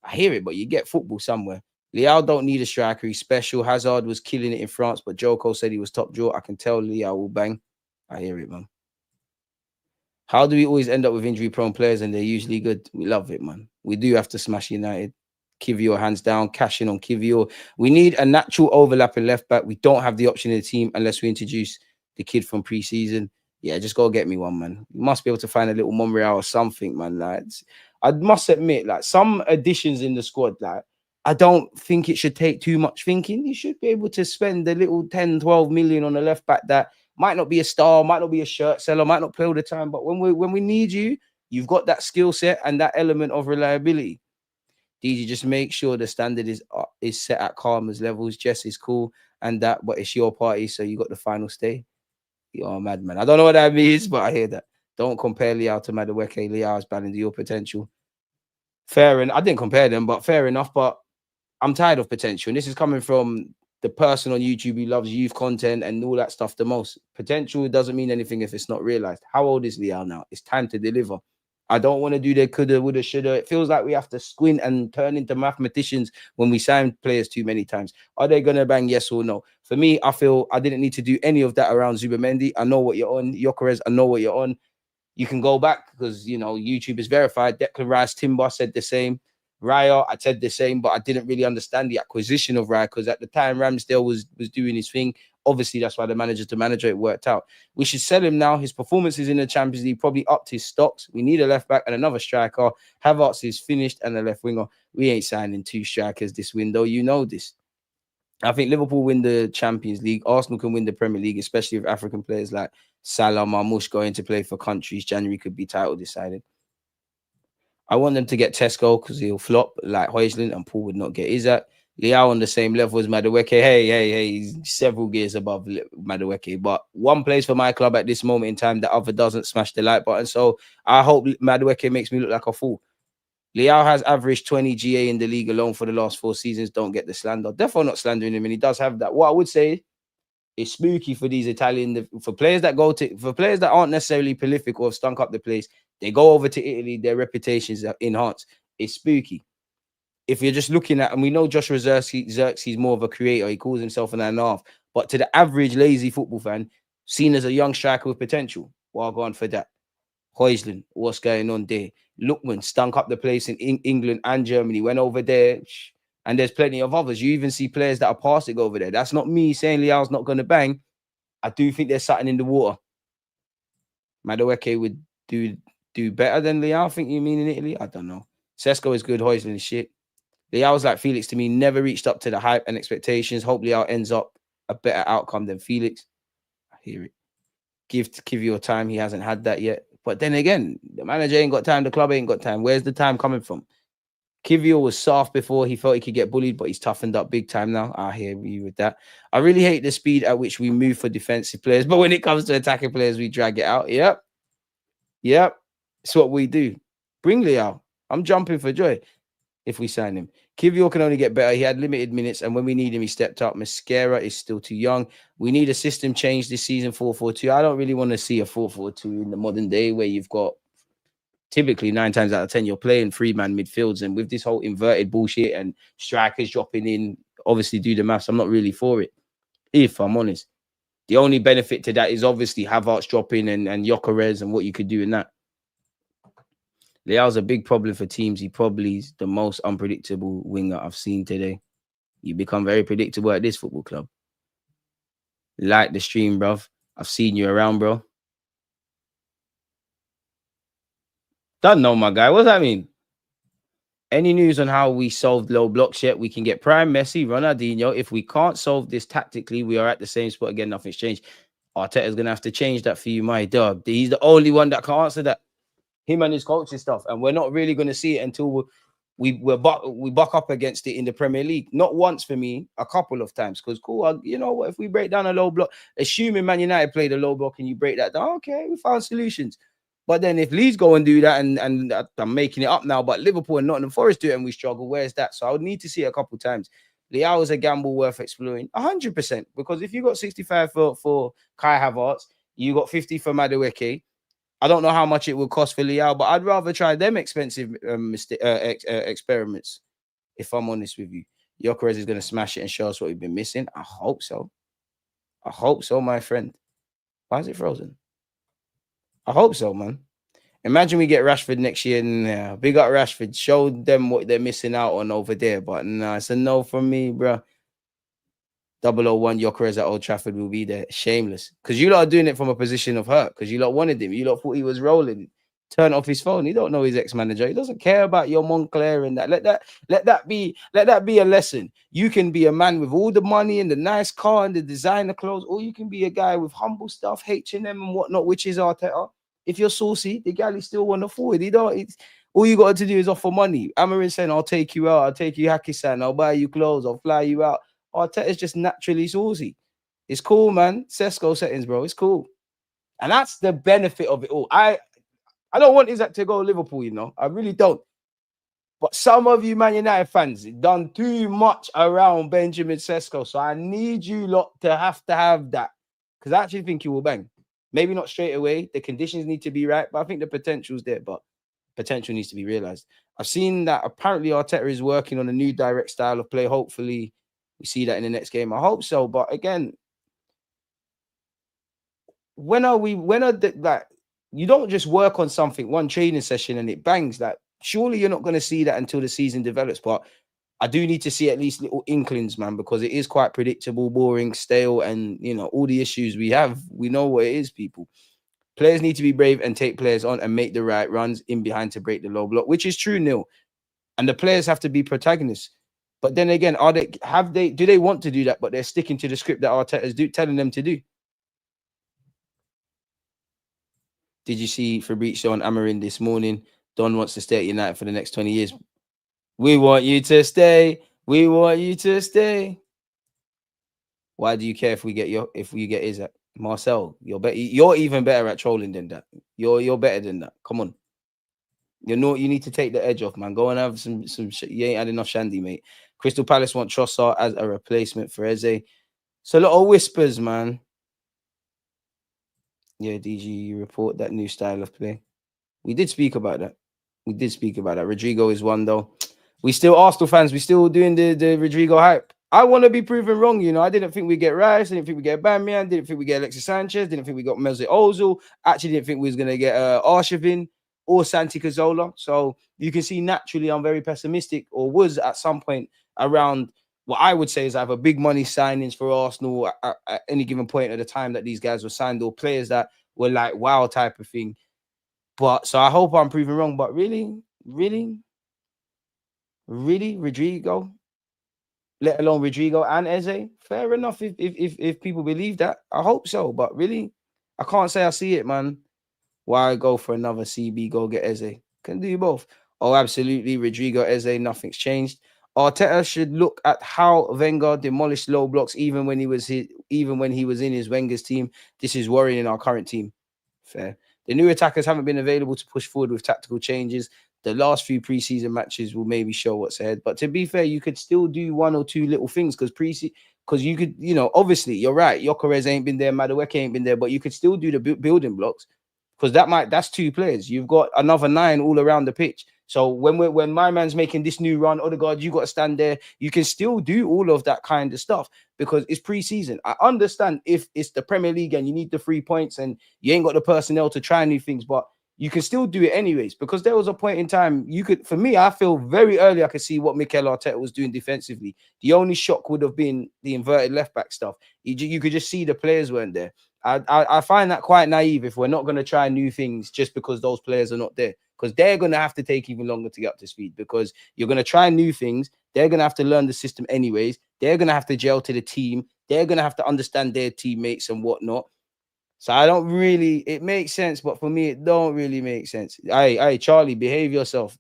I hear it, but you get football somewhere. Leao don't need a striker. He's special. Hazard was killing it in France, but Joko said he was top draw. I can tell Leao will bang. I hear it, man. How do we always end up with injury-prone players and they're usually good? We love it, man. We do have to smash United. Kiwior hands down. Cash in on Kiwior. We need a natural overlap in left back. We don't have the option in the team unless we introduce the kid from pre-season. Yeah, just go get me one, man. You must be able to find a little Monreal or something, man. Like, I must admit, like, some additions in the squad, like, I don't think it should take too much thinking. You should be able to spend a little 10, 12 million on a left back that might not be a star, might not be a shirt seller, might not play all the time. But when we need you, you've got that skill set and that element of reliability. DG, just make sure the standard is set at Karma's levels. Jess is cool and that, but it's your party, so you got the final stay. You're a madman. I don't know what that means, but I hear that. Don't compare Leao to Madueke. Leao is balancing your potential. Fair enough. I didn't compare them, but fair enough. But I'm tired of potential. And this is coming from the person on YouTube who loves youth content and all that stuff the most. Potential doesn't mean anything if it's not realized. How old is Leao now? It's time to deliver. I don't want to do the coulda, woulda, shoulda. It feels like we have to squint and turn into mathematicians when we sign players too many times. Are they going to bang? Yes or no? For me, I feel I didn't need to do any of that around Zubamendi. I know what you're on. Gyökeres, I know what you're on. You can go back because, you know, YouTube is verified. Declan Rice, Timber said the same. Raya, I said the same, but I didn't really understand the acquisition of Raya because at the time Ramsdale was doing his thing. Obviously, that's why the manager to manager it worked out. We should sell him now. His performances in the Champions League probably upped his stocks. We need a left back and another striker. Havertz is finished and a left winger. We ain't signing 2 strikers this window. You know this. I think Liverpool win the Champions League. Arsenal can win the Premier League, especially with African players like Salah, Marmoush going to play for countries. January could be title decided. I want them to get Tesco because he'll flop like Højlund and Paul would not get Isaac. Leao on the same level as Madueke. Hey, he's several gears above Madueke. But one plays for my club at this moment in time, the other doesn't. Smash the like button. So I hope Madueke makes me look like a fool. Leao has averaged 20 GA in the league alone for the last 4 seasons. Don't get the slander. Definitely not slandering him, and he does have that. What I would say is spooky for these Italian, for players that aren't necessarily prolific or have stunk up the place. They go over to Italy, their reputations are enhanced. It's spooky. If you're just looking at, and we know Joshua Zirkzee, more of a creator. He calls himself an 9.5. But to the average lazy football fan, seen as a young striker with potential, well, go on for that. Højlund, what's going on there? Lookman stunk up the place in England and Germany, went over there, and there's plenty of others. You even see players that are passing over there. That's not me saying Leao's not going to bang. I do think there's something in the water. Madueke would do better than Leao, I think you mean in Italy? I don't know. Sesko is good, Højlund is shit. Leao's like Felix to me, never reached up to the hype and expectations. Hope Leao ends up a better outcome than Felix. I hear it. Give Kiwior time. He hasn't had that yet. But then again, the manager ain't got time. The club ain't got time. Where's the time coming from? Kiwior was soft before. He felt he could get bullied, but he's toughened up big time now. I hear you with that. I really hate the speed at which we move for defensive players. But when it comes to attacking players, we drag it out. Yep. It's what we do. Bring Leao. I'm jumping for joy if we sign him. Kiwior can only get better. He had limited minutes, and when we need him, he stepped up. Mascara is still too young. We need a system change this season, 4-4-2. I don't really want to see a 4-4-2 in the modern day where you've got typically 9 times out of 10, you're playing 3-man midfields. And with this whole inverted bullshit and strikers dropping in, obviously do the maths. I'm not really for it, if I'm honest. The only benefit to that is obviously Havertz dropping and Gyökeres and what you could do in that. Leao's a big problem for teams. He probably is the most unpredictable winger I've seen today. You become very predictable at this football club. Like the stream, bruv. I've seen you around, bro. Don't know, my guy. What does that mean? Any news on how we solved low blocks yet? We can get Prime, Messi, Ronaldinho. If we can't solve this tactically, we are at the same spot again. Nothing's changed. Arteta's going to have to change that for you, my dog. He's the only one that can answer that. Him and his coaching stuff, and we're not really going to see it until we buck up against it in the Premier League. Not once for me, a couple of times. Because cool, you know what? If we break down a low block, assuming Man United played a low block and you break that down, okay, we found solutions. But then if Leeds go and do that, and I'm making it up now, but Liverpool and Nottingham Forest do it and we struggle, where's that? So I would need to see it a couple of times. Leao is a gamble worth exploring, 100%. Because if you got 65 for Kai Havertz, you got 50 for Madueke. I don't know how much it would cost for Leao, but I'd rather try them expensive experiments, if I'm honest with you. Gyökeres is going to smash it and show us what we've been missing. I hope so. I hope so, my friend. Why is it frozen? I hope so, man. Imagine we get Rashford next year. Nah, big up Rashford. Show them what they're missing out on over there. But nah, it's a no from me, bro. 001 Gyökeres at Old Trafford will be there. Shameless. Because you lot are doing it from a position of hurt. Because you lot wanted him. You lot thought he was rolling. Turn off his phone. He don't know his ex-manager. He doesn't care about your Moncler and that. Let that be a lesson. You can be a man with all the money and the nice car and the designer clothes, or you can be a guy with humble stuff, H&M and whatnot, which is Arteta. If you're saucy, the galley still want to forward. All you got to do is offer money. Amarin saying, I'll take you out. I'll take you Haki-san. I'll buy you clothes. I'll fly you out. Arteta's just naturally saucy. It's cool, man. Sesko settings, bro. It's cool. And that's the benefit of it all. I don't want Isaac to go Liverpool, you know. I really don't. But some of you Man United fans done too much around Benjamin Sesko. So I need you lot to have that. Because I actually think he will bang. Maybe not straight away. The conditions need to be right. But I think the potential's there. But potential needs to be realized. I've seen that apparently Arteta is working on a new direct style of play. Hopefully, we see that in the next game. I hope so. But again, when are like, you don't just work on something one training session and it bangs. Like, surely you're not going to see that until the season develops. But I do need to see at least little inklings, man, because it is quite predictable, boring, stale, and all the issues we have. We know what it is, people. Players need to be brave and take players on and make the right runs in behind to break the low block, which is true, Neil. And the players have to be protagonists. But then again, do they want to do that? But they're sticking to the script that Arteta's telling them to do. Did you see Fabrizio and Amarin this morning? Don wants to stay at United for the next 20 years. We want you to stay. We want you to stay. Why do you care if we get Isaac? Marcel, you're even better at trolling than that. You're better than that. Come on. You need to take the edge off, man. Go and have some you ain't had enough shandy, mate. Crystal Palace want Trossard as a replacement for Eze. So a lot of whispers, man. Yeah, DG, you report that new style of play. We did speak about that. Rodrigo is one, though. We still Arsenal fans. We still doing the Rodrigo hype. I want to be proven wrong, I didn't think we'd get Rice. I didn't think we'd get Bamian. Didn't think we'd get Alexis Sanchez. Didn't think we got Mesut Ozil. Actually, didn't think we was going to get Arshavin or Santi Cazorla. So you can see naturally I'm very pessimistic, or was at some point around what I would say is either big money signings for Arsenal at any given point at the time that these guys were signed, or players that were like wow type of thing. But so I hope I'm proven wrong. But really, Rodrigo, let alone Rodrigo and Eze, fair enough if people believe that. I hope so. But really, I can't say I see it, man. Why go for another CB? Go get Eze. Can do both. Oh, absolutely. Rodrigo, Eze, nothing's changed. Arteta should look at how Wenger demolished low blocks even when he was in his Wenger's team. This is worrying our current team. Fair. The new attackers haven't been available to push forward with tactical changes. The last few preseason matches will maybe show what's ahead. But to be fair, you could still do one or two little things because you could, obviously you're right. Gyökeres ain't been there, Madueke ain't been there, but you could still do the building blocks, because that's two players. You've got another 9 all around the pitch. So when my man's making this new run, Odegaard, you got to stand there. You can still do all of that kind of stuff because it's preseason. I understand if it's the Premier League and you need the 3 points and you ain't got the personnel to try new things, but you can still do it anyways, because there was a point in time for me, I feel very early I could see what Mikel Arteta was doing defensively. The only shock would have been the inverted left back stuff. You could just see the players weren't there. I find that quite naive if we're not going to try new things just because those players are not there, because they're going to have to take even longer to get up to speed, because you're going to try new things. They're going to have to learn the system anyways. They're going to have to gel to the team. They're going to have to understand their teammates and whatnot. So it makes sense, but for me, it don't really make sense. Hey, Charlie, behave yourself.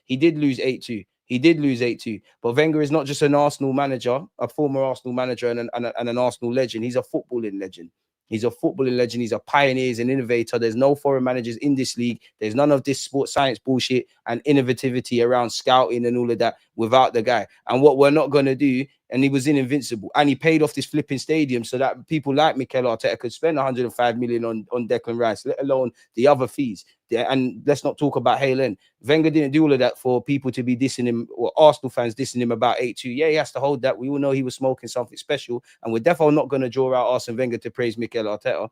He did lose 8-2. But Wenger is not just an Arsenal manager, a former Arsenal manager and an Arsenal legend. He's a footballing legend. He's a pioneer, he's an innovator. There's no foreign managers in this league. There's none of this sports science bullshit and innovativity around scouting and all of that without the guy. And what we're not going to do, and he was invincible, and he paid off this flipping stadium so that people like Mikel Arteta could spend 105 million on Declan Rice, let alone the other fees. And let's not talk about Haaland. Wenger didn't do all of that for people to be dissing him, or Arsenal fans dissing him about 8-2. Yeah, he has to hold that. We all know he was smoking something special, and we're definitely not going to draw out Arsene Wenger to praise Mikel Arteta.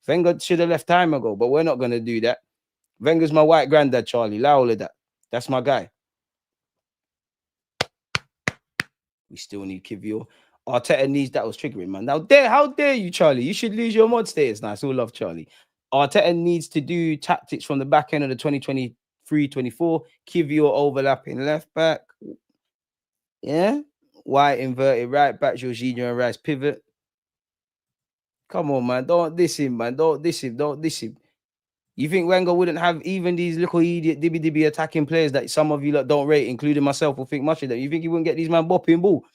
Wenger should have left time ago, but we're not going to do that. Wenger's my white granddad, Charlie. Allow all of that. That's my guy. We still need Kiwior. Arteta needs that was triggering, man. Now, how dare you, Charlie? You should lose your mod status. Nice, all love, Charlie. Arteta needs to do tactics from the back end of the 2023-24. Kiwior overlapping left back. Yeah. White inverted right back. Jorginho and Rice pivot. Come on, man. Don't diss him, man. Don't diss him. You think Wenger wouldn't have even these little idiot dibby attacking players that some of you lot don't rate, including myself, will think much of them? You think he wouldn't get these man bopping ball?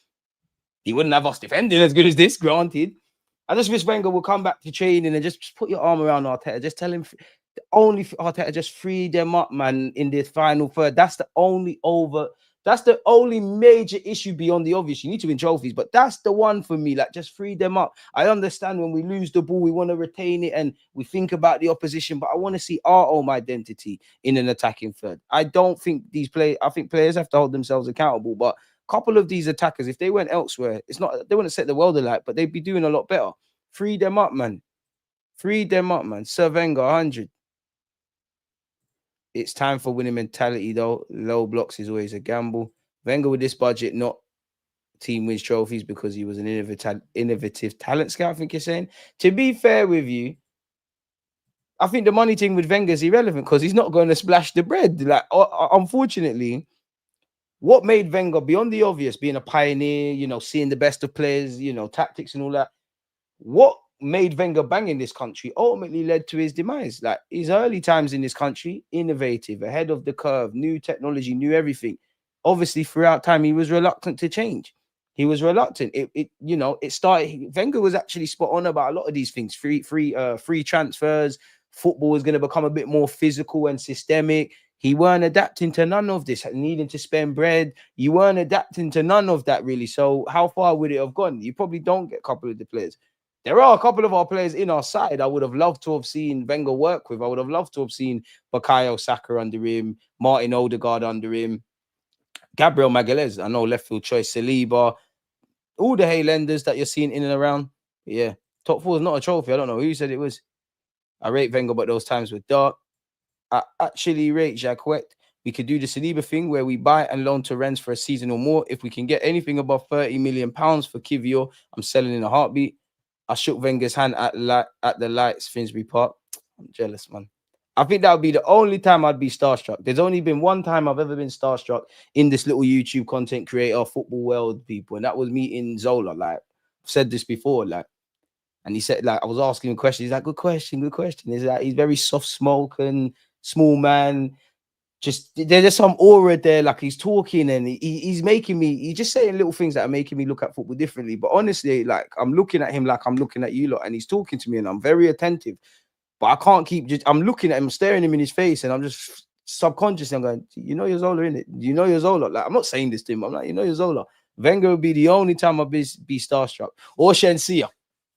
He wouldn't have us defending as good as this, granted. I just wish Wenger would come back to training and just put your arm around Arteta. Just tell him only Arteta just free them up, man, in this final third. That's the only That's the only major issue beyond the obvious. You need to win trophies, but that's the one for me. Like, just free them up. I understand when we lose the ball, we want to retain it and we think about the opposition, but I want to see our own identity in an attacking third. I don't think I think players have to hold themselves accountable, but a couple of these attackers, if they went elsewhere, it's not, they wouldn't set the world alight, but they'd be doing a lot better. Free them up, man. Free them up, man. Sir Wenger, 100. It's time for winning mentality, though. Low blocks is always a gamble. Wenger with this budget, not team wins trophies because he was an innovative talent scout, I think you're saying. To be fair with you, I think the money thing with Wenger is irrelevant because he's not going to splash the bread. Like, unfortunately, what made Wenger, beyond the obvious, being a pioneer, you know, seeing the best of players, you know, tactics and all that, what made Wenger bang in this country ultimately led to his demise. Like, his early times in this country, innovative, ahead of the curve, new technology, new everything. Obviously, throughout time, he was reluctant to change. He was reluctant. You know, it started. Wenger was actually spot on about a lot of these things. Free transfers. Football was going to become a bit more physical and systemic. He weren't adapting to none of this, needing to spend bread. You weren't adapting to none of that, really. So how far would it have gone? You probably don't get a couple of the players. There are a couple of our players in our side I would have loved to have seen Wenger work with. I would have loved to have seen Bukayo Saka under him, Martin Odegaard under him, Gabriel Magalhaes, I know left field choice, Saliba, all the Haylenders that you're seeing in and around. Yeah, top four is not a trophy. I don't know who said it was. I rate Wenger, but those times were dark. I actually rate Jacquet. We could do the Saliba thing where we buy and loan to Rennes for a season or more. If we can get anything above £30 million for Kiwior, I'm selling in a heartbeat. I shook Wenger's hand at the lights, Finsbury Park. I'm jealous, man. I think that would be the only time I'd be starstruck. There's only been one time I've ever been starstruck in this little YouTube content creator, football world people, and that was meeting Zola. Like, I've said this before, like, and he said, like, I was asking him questions. He's like, good question, good question. He's like, he's very soft-spoken, small man. Just there's just some aura there, like he's talking and he's making me, he's just saying little things that are making me look at football differently. But honestly, like, I'm looking at him like I'm looking at you lot, and he's talking to me and I'm very attentive. But I can't keep just, I'm looking at him, staring him in his face, and I'm just subconsciously, I'm going, you know, you're Zola, innit? You know, you're Zola. Like, I'm not saying this to him. I'm like, you know, you're Zola. Wenger would be the only time I'd be starstruck. Or Shensia.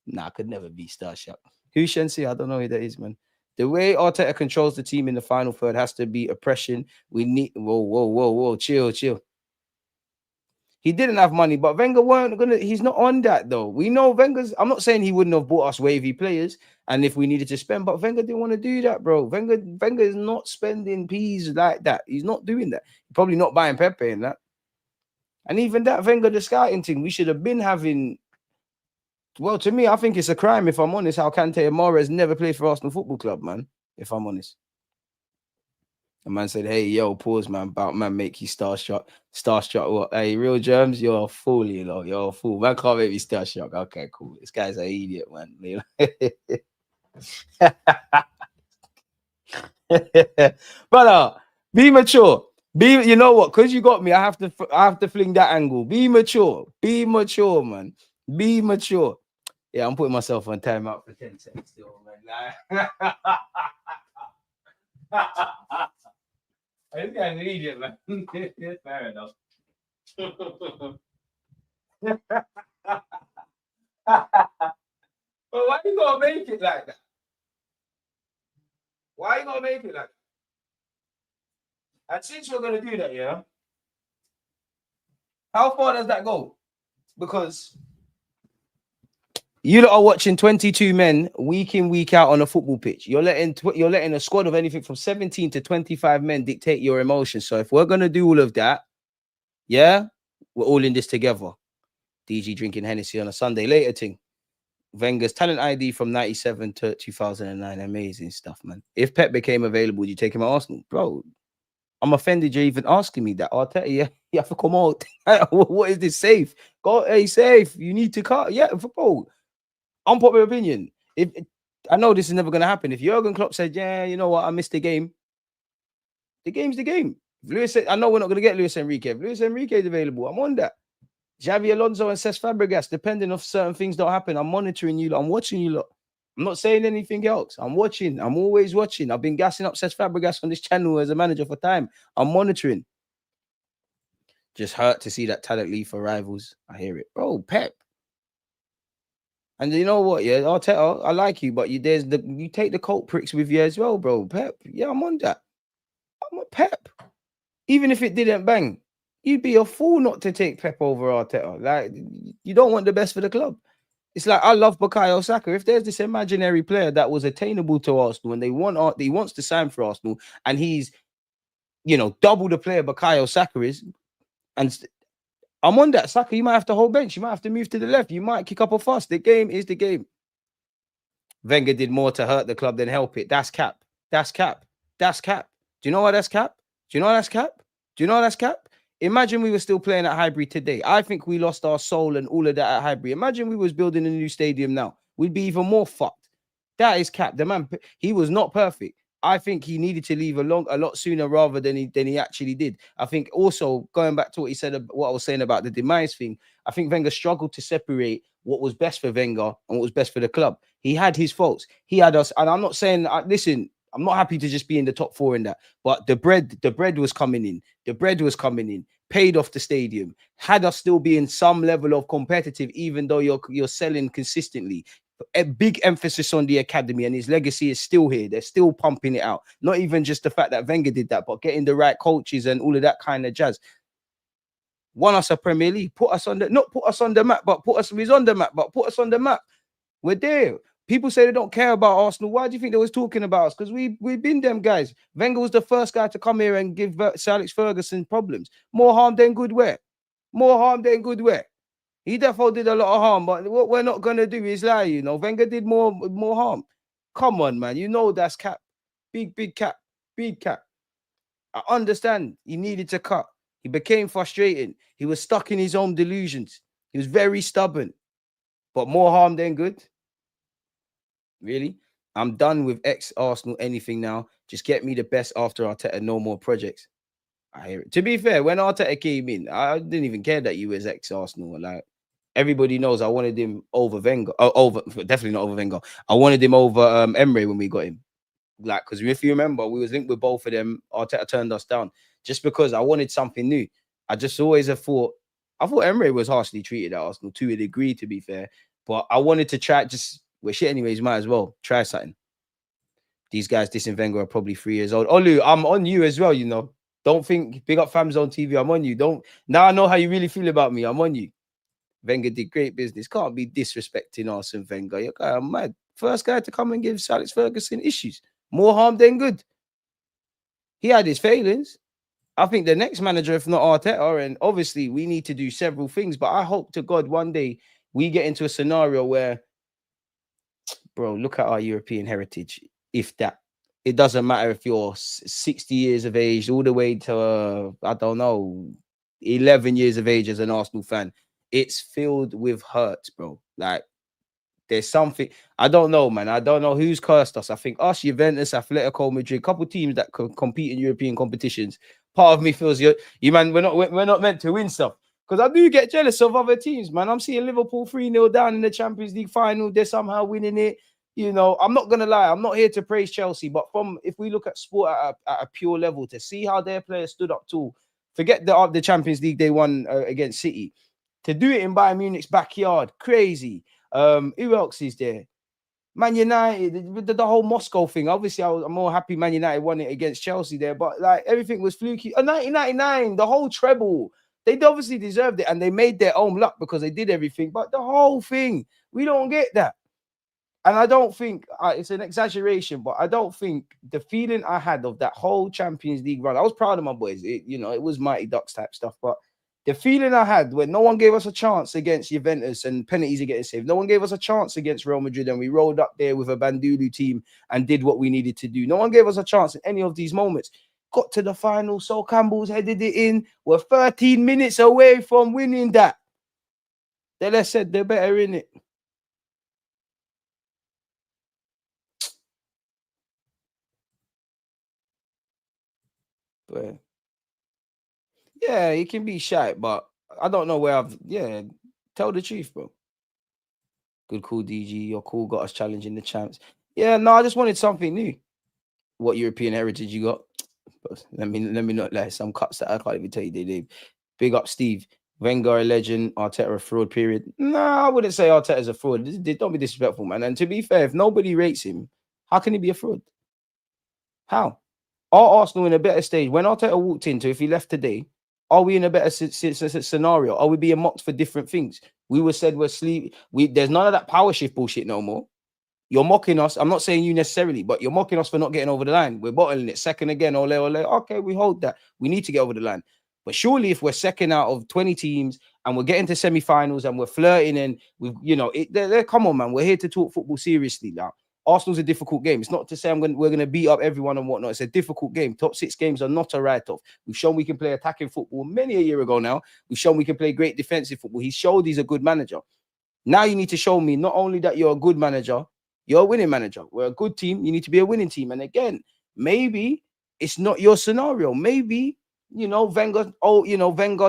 Nah, I could never be starstruck. Who's Shensia? I don't know who that is, man. The way Arteta controls the team in the final third has to be oppression. We need, whoa, chill. He didn't have money, but Wenger he's not on that though. We know Wenger's, I'm not saying he wouldn't have bought us wavy players and if we needed to spend, but Wenger didn't want to do that, bro. Wenger is not spending peas like that. He's not doing that. He's probably not buying Pepe and that. And even that Wenger, the scouting thing, we should have been having. Well, to me, I think it's a crime, if I'm honest, how Kante and Mahrez never played for Arsenal Football Club, man, if I'm honest. The man said, hey, yo, pause, man, about man make you starstruck. Starstruck what? Hey, real germs, you're a fool, you know, you're a fool. Man can't make me starstruck. Okay, cool. This guy's an idiot, man. Brother, be mature. You know what? Because you got me, I have to fling that angle. Be mature, man. Be mature. Yeah, I'm putting myself on timeout for 10 seconds still, man. This guy's an idiot, man. Fair enough. But why you gonna make it like that? Why you gonna make it like that? And since we're gonna do that, yeah, how far does that go? Because you lot are watching 22 men week in, week out on a football pitch. You're letting a squad of anything from 17 to 25 men dictate your emotions. So if we're gonna do all of that, yeah, we're all in this together. DG drinking Hennessy on a Sunday later thing. Wenger's talent ID from 97 to 2009. Amazing stuff, man. If Pep became available, would you take him at Arsenal? Bro, I'm offended you're even asking me that. Arteta, yeah, you have to come out. What is this? Safe. Go, hey, safe. You need to cut. Yeah, bro. Unpopular opinion. I know this is never going to happen. If Jurgen Klopp said, yeah, you know what, I missed the game. The game's the game. I know we're not going to get Luis Enrique. If Luis Enrique is available, I'm on that. Xavi Alonso and Cesc Fabregas, depending if certain things don't happen, I'm monitoring you lot. I'm watching you lot. I'm not saying anything else. I'm watching. I'm always watching. I've been gassing up Cesc Fabregas on this channel as a manager for time. I'm monitoring. Just hurt to see that talent leave for rivals. I hear it, bro. Pep. And you know what? Yeah, Arteta, I like you, but you take the cult pricks with you as well, bro. Pep. Yeah, I'm on that. I'm a Pep. Even if it didn't bang, you'd be a fool not to take Pep over Arteta. Like, you don't want the best for the club. It's like, I love Bukayo Saka. If there's this imaginary player that was attainable to Arsenal and he wants to sign for Arsenal, and he's, double the player Bukayo Saka is, and I'm on that. Saka, you might have to hold bench. You might have to move to the left. You might kick up a fuss. The game is the game. Wenger did more to hurt the club than help it. That's cap. That's cap. That's cap. Do you know why that's cap? Do you know why that's cap? Do you know why that's cap? Imagine we were still playing at Highbury today. I think we lost our soul and all of that at Highbury. Imagine we was building a new stadium now. We'd be even more fucked. That is cap. The man, he was not perfect. I think he needed to leave a lot sooner rather than he actually did. I think also, going back to what he said, what I was saying about the demise thing, I think Wenger struggled to separate what was best for Wenger and what was best for the club. He had his faults. He had us, and I'm not saying, listen, I'm not happy to just be in the top 4 in that, but the bread was coming in. The bread was coming in, paid off the stadium, had us still being some level of competitive, even though you're selling consistently. A big emphasis on the academy, and his legacy is still here. They're still pumping it out. Not even just the fact that Wenger did that, but getting the right coaches and all of that kind of jazz. Won us a Premier League, not put us on the map, but put us on the map. We're there. People say they don't care about Arsenal. Why do you think they was talking about us? Because we've been them guys. Wenger was the first guy to come here and give Sir Alex Ferguson problems. More harm than good where? More harm than good where? He definitely did a lot of harm, but what we're not going to do is lie, Wenger did more harm. Come on, man. That's cap. Big cap. Big cap. I understand he needed to cut. He became frustrated. He was stuck in his own delusions. He was very stubborn. But more harm than good? Really? I'm done with ex-Arsenal anything now. Just get me the best after Arteta. No more projects. I hear it. To be fair, when Arteta came in, I didn't even care that you was ex-Arsenal. Like, everybody knows I wanted him over Wenger. Definitely not over Wenger. I wanted him over Emre when we got him. Like, because if you remember, we was linked with both of them. Arteta turned us down just because I wanted something new. I just always have thought, I thought Emre was harshly treated at Arsenal to a degree, to be fair. But I wanted to try, we're shit anyways, might as well try something. These guys dissing Wenger are probably 3 years old. Olu, I'm on you as well, Don't think, big up Fams on TV, I'm on you. Now I know how you really feel about me, I'm on you. Wenger did great business. Can't be disrespecting Arsene Wenger. You're kind of mad. First guy to come and give Alex Ferguson issues. More harm than good. He had his failings. I think the next manager, if not Arteta, and obviously we need to do several things, but I hope to God one day we get into a scenario where, bro, look at our European heritage. If that, it doesn't matter if you're 60 years of age, all the way to, I don't know, 11 years of age as an Arsenal fan. It's filled with hurt, bro. Like, there's something, I don't know, man. I don't know who's cursed us. I think us, Juventus, Atletico Madrid, couple teams that can compete in European competitions. Part of me feels you man, we're not meant to win stuff. Because I do get jealous of other teams, man. I'm seeing Liverpool 3-0 down in the Champions League final. They're somehow winning it. I'm not gonna lie. I'm not here to praise Chelsea, but if we look at sport at a pure level, to see how their players stood up to, forget the Champions League they won against City, to do it in Bayern Munich's backyard, crazy. Who else is there? Man United, the whole Moscow thing. Obviously, I'm more happy Man United won it against Chelsea there, but like everything was fluky. 1999, the whole treble. They obviously deserved it, and they made their own luck because they did everything. But the whole thing, we don't get that. And I don't think it's an exaggeration, but I don't think the feeling I had of that whole Champions League run, I was proud of my boys. It was Mighty Ducks type stuff, but the feeling I had when no one gave us a chance against Juventus and penalties are getting saved, no one gave us a chance against Real Madrid, and we rolled up there with a Bandulu team and did what we needed to do. No one gave us a chance in any of these moments. Got to the final, Sol Campbell's headed it in. We're 13 minutes away from winning that. Then they said they're better in it. But yeah, he can be shy, but I don't know where tell the truth, bro. Good call, DG. You're cool. Got us challenging the champs. Yeah, no, I just wanted something new. What European heritage you got? Let me not lie. Some cups that I can't even tell you they Big up, Steve. Wenger a legend, Arteta a fraud, period. Nah, I wouldn't say Arteta's a fraud. Don't be disrespectful, man. And to be fair, if nobody rates him, how can he be a fraud? How? Are Arsenal in a better stage? When Arteta walked into, if he left today, are we in a better scenario? Are we being mocked for different things? We were said we're sleep. There's none of that power shift bullshit no more. You're mocking us. I'm not saying you necessarily, but you're mocking us for not getting over the line. We're bottling it. Second again, ole, ole. Okay, we hold that. We need to get over the line. But surely if we're second out of 20 teams and we're getting to semi-finals and we're flirting and we've, come on, man. We're here to talk football seriously now. Arsenal's a difficult game. It's not to say we're going to beat up everyone and whatnot. It's a difficult game. Top 6 games are not a write-off. We've shown we can play attacking football many a year ago now. We've shown we can play great defensive football. He showed he's a good manager. Now you need to show me not only that you're a good manager, you're a winning manager. We're a good team. You need to be a winning team. And again, maybe it's not your scenario. Maybe, Wenger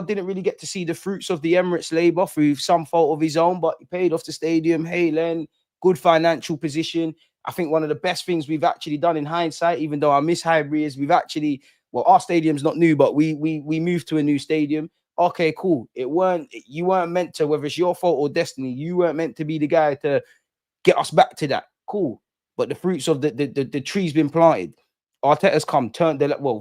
didn't really get to see the fruits of the Emirates labor through some fault of his own, but he paid off the stadium. Hey, Len, good financial position. I think one of the best things we've actually done in hindsight, even though I miss Highbury, is we've actually, our stadium's not new, but we moved to a new stadium. Okay, cool. You weren't meant to, whether it's your fault or destiny, you weren't meant to be the guy to get us back to that. Cool. But the fruits of the tree's been planted. Arteta's come,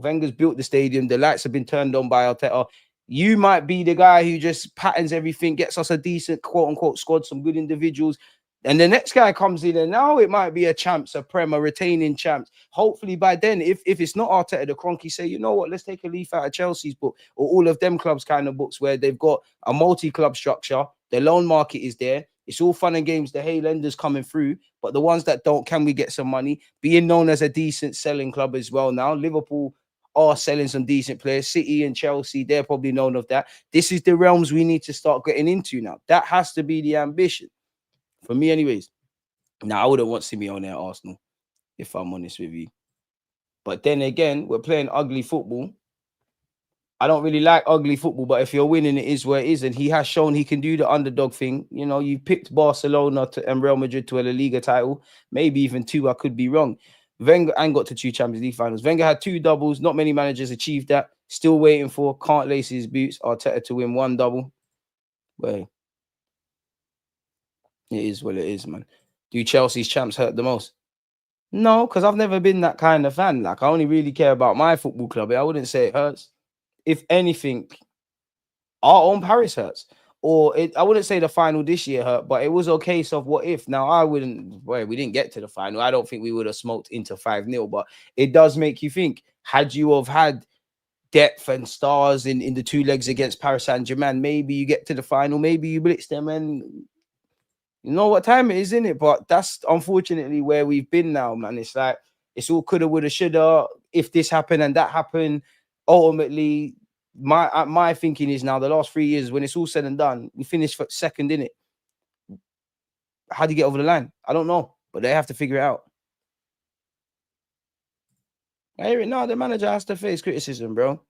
Wenger's built the stadium. The lights have been turned on by Arteta. You might be the guy who just patterns everything, gets us a decent quote unquote squad, some good individuals. And the next guy comes in, and now it might be a champs, a Prem, a retaining champs. Hopefully by then, if it's not Arteta, the Kroenke say, you know what, let's take a leaf out of Chelsea's book or all of them clubs kind of books where they've got a multi-club structure. The loan market is there. It's all fun and games. The hey lenders coming through, but the ones that don't, can we get some money? Being known as a decent selling club as well now. Liverpool are selling some decent players. City and Chelsea, they're probably known of that. This is the realms we need to start getting into now. That has to be the ambition. For me, anyways. Now, I wouldn't want Simeone at Arsenal, if I'm honest with you. But then again, we're playing ugly football. I don't really like ugly football, but if you're winning, it is where it is. And he has shown he can do the underdog thing. You picked Barcelona and Real Madrid to a La Liga title, maybe even 2. I could be wrong. Wenger and got to 2 Champions League finals. Wenger had 2 doubles. Not many managers achieved that. Still waiting for, can't lace his boots. Arteta to win 1 double. Well, it is what it is, man. Do Chelsea's champs hurt the most? No, because I've never been that kind of fan. Like, I only really care about my football club. I wouldn't say it hurts. If anything, our own Paris hurts. I wouldn't say the final this year hurt, but it was a case of what if. Now, we didn't get to the final. I don't think we would have smoked into 5-0, but it does make you think, had you have had depth and stars in the 2 legs against Paris Saint-Germain, maybe you get to the final, maybe you blitz them, and you know what time it is, isn't it? But that's unfortunately where we've been now, man. It's like, it's all coulda, woulda, shoulda. If this happened and that happened, ultimately, my thinking is now the last 3 years, when it's all said and done, we finished second in it. How do you get over the line? I don't know, but they have to figure it out. I hear it now. The manager has to face criticism, bro.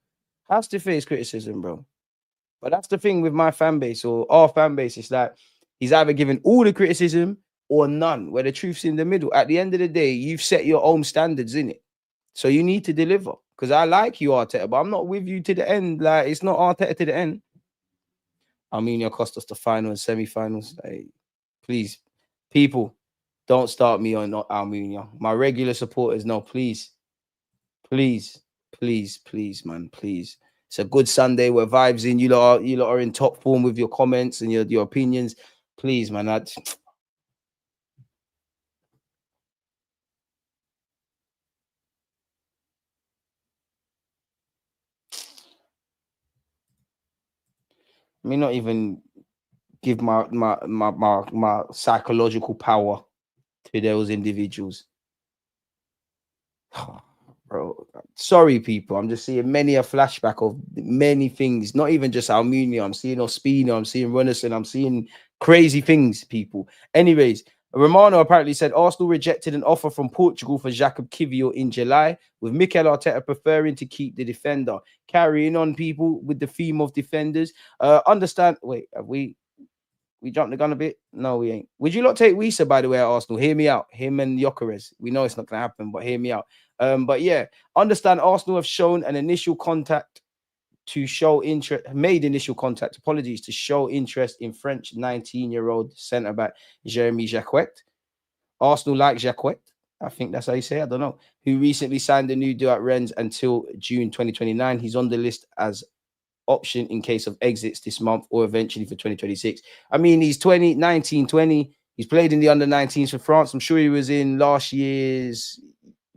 Has to face criticism, bro. But that's the thing with my fan base or our fan base. It's like he's either giving all the criticism or none, where the truth's in the middle. At the end of the day, you've set your own standards in it. So you need to deliver. Because I like you, Arteta, but I'm not with you to the end. Like, it's not Arteta to the end. Armenia cost us the final and semi-finals. Hey, please, people, don't start me on Armenia. My regular supporters, no, please. Please, please, please, man, please. It's a good Sunday. We're vibes in. You lot are in top form with your comments and your opinions. Please, man. I may not even give my psychological power to those individuals. Bro, sorry, people. I'm just seeing many a flashback of many things. Not even just Armenia. I'm seeing Ospina. I'm seeing Runnison. I'm seeing crazy things, people. Anyways, Romano apparently said Arsenal rejected an offer from Portugal for Jakub Kiwior in July, with Mikel Arteta preferring to keep the defender. Carrying on, people, with the theme of defenders. Understand. Wait, have we jumped the gun a bit? No, we ain't. Would you not take Wisa, by the way, at Arsenal? Hear me out. Him and Gyökeres. We know it's not going to happen, but hear me out. But yeah, understand Arsenal have shown an initial contact to show interest, made initial contact, apologies, to show interest in French 19-year-old centre-back Jérémy Jacquet. Arsenal like Jacquet, I think that's how you say it, I don't know, who recently signed a new deal at Rennes until June 2029. He's on the list as option in case of exits this month or eventually for 2026. I mean, he's 19, 20. He's played in the under-19s for France. I'm sure he was in last year's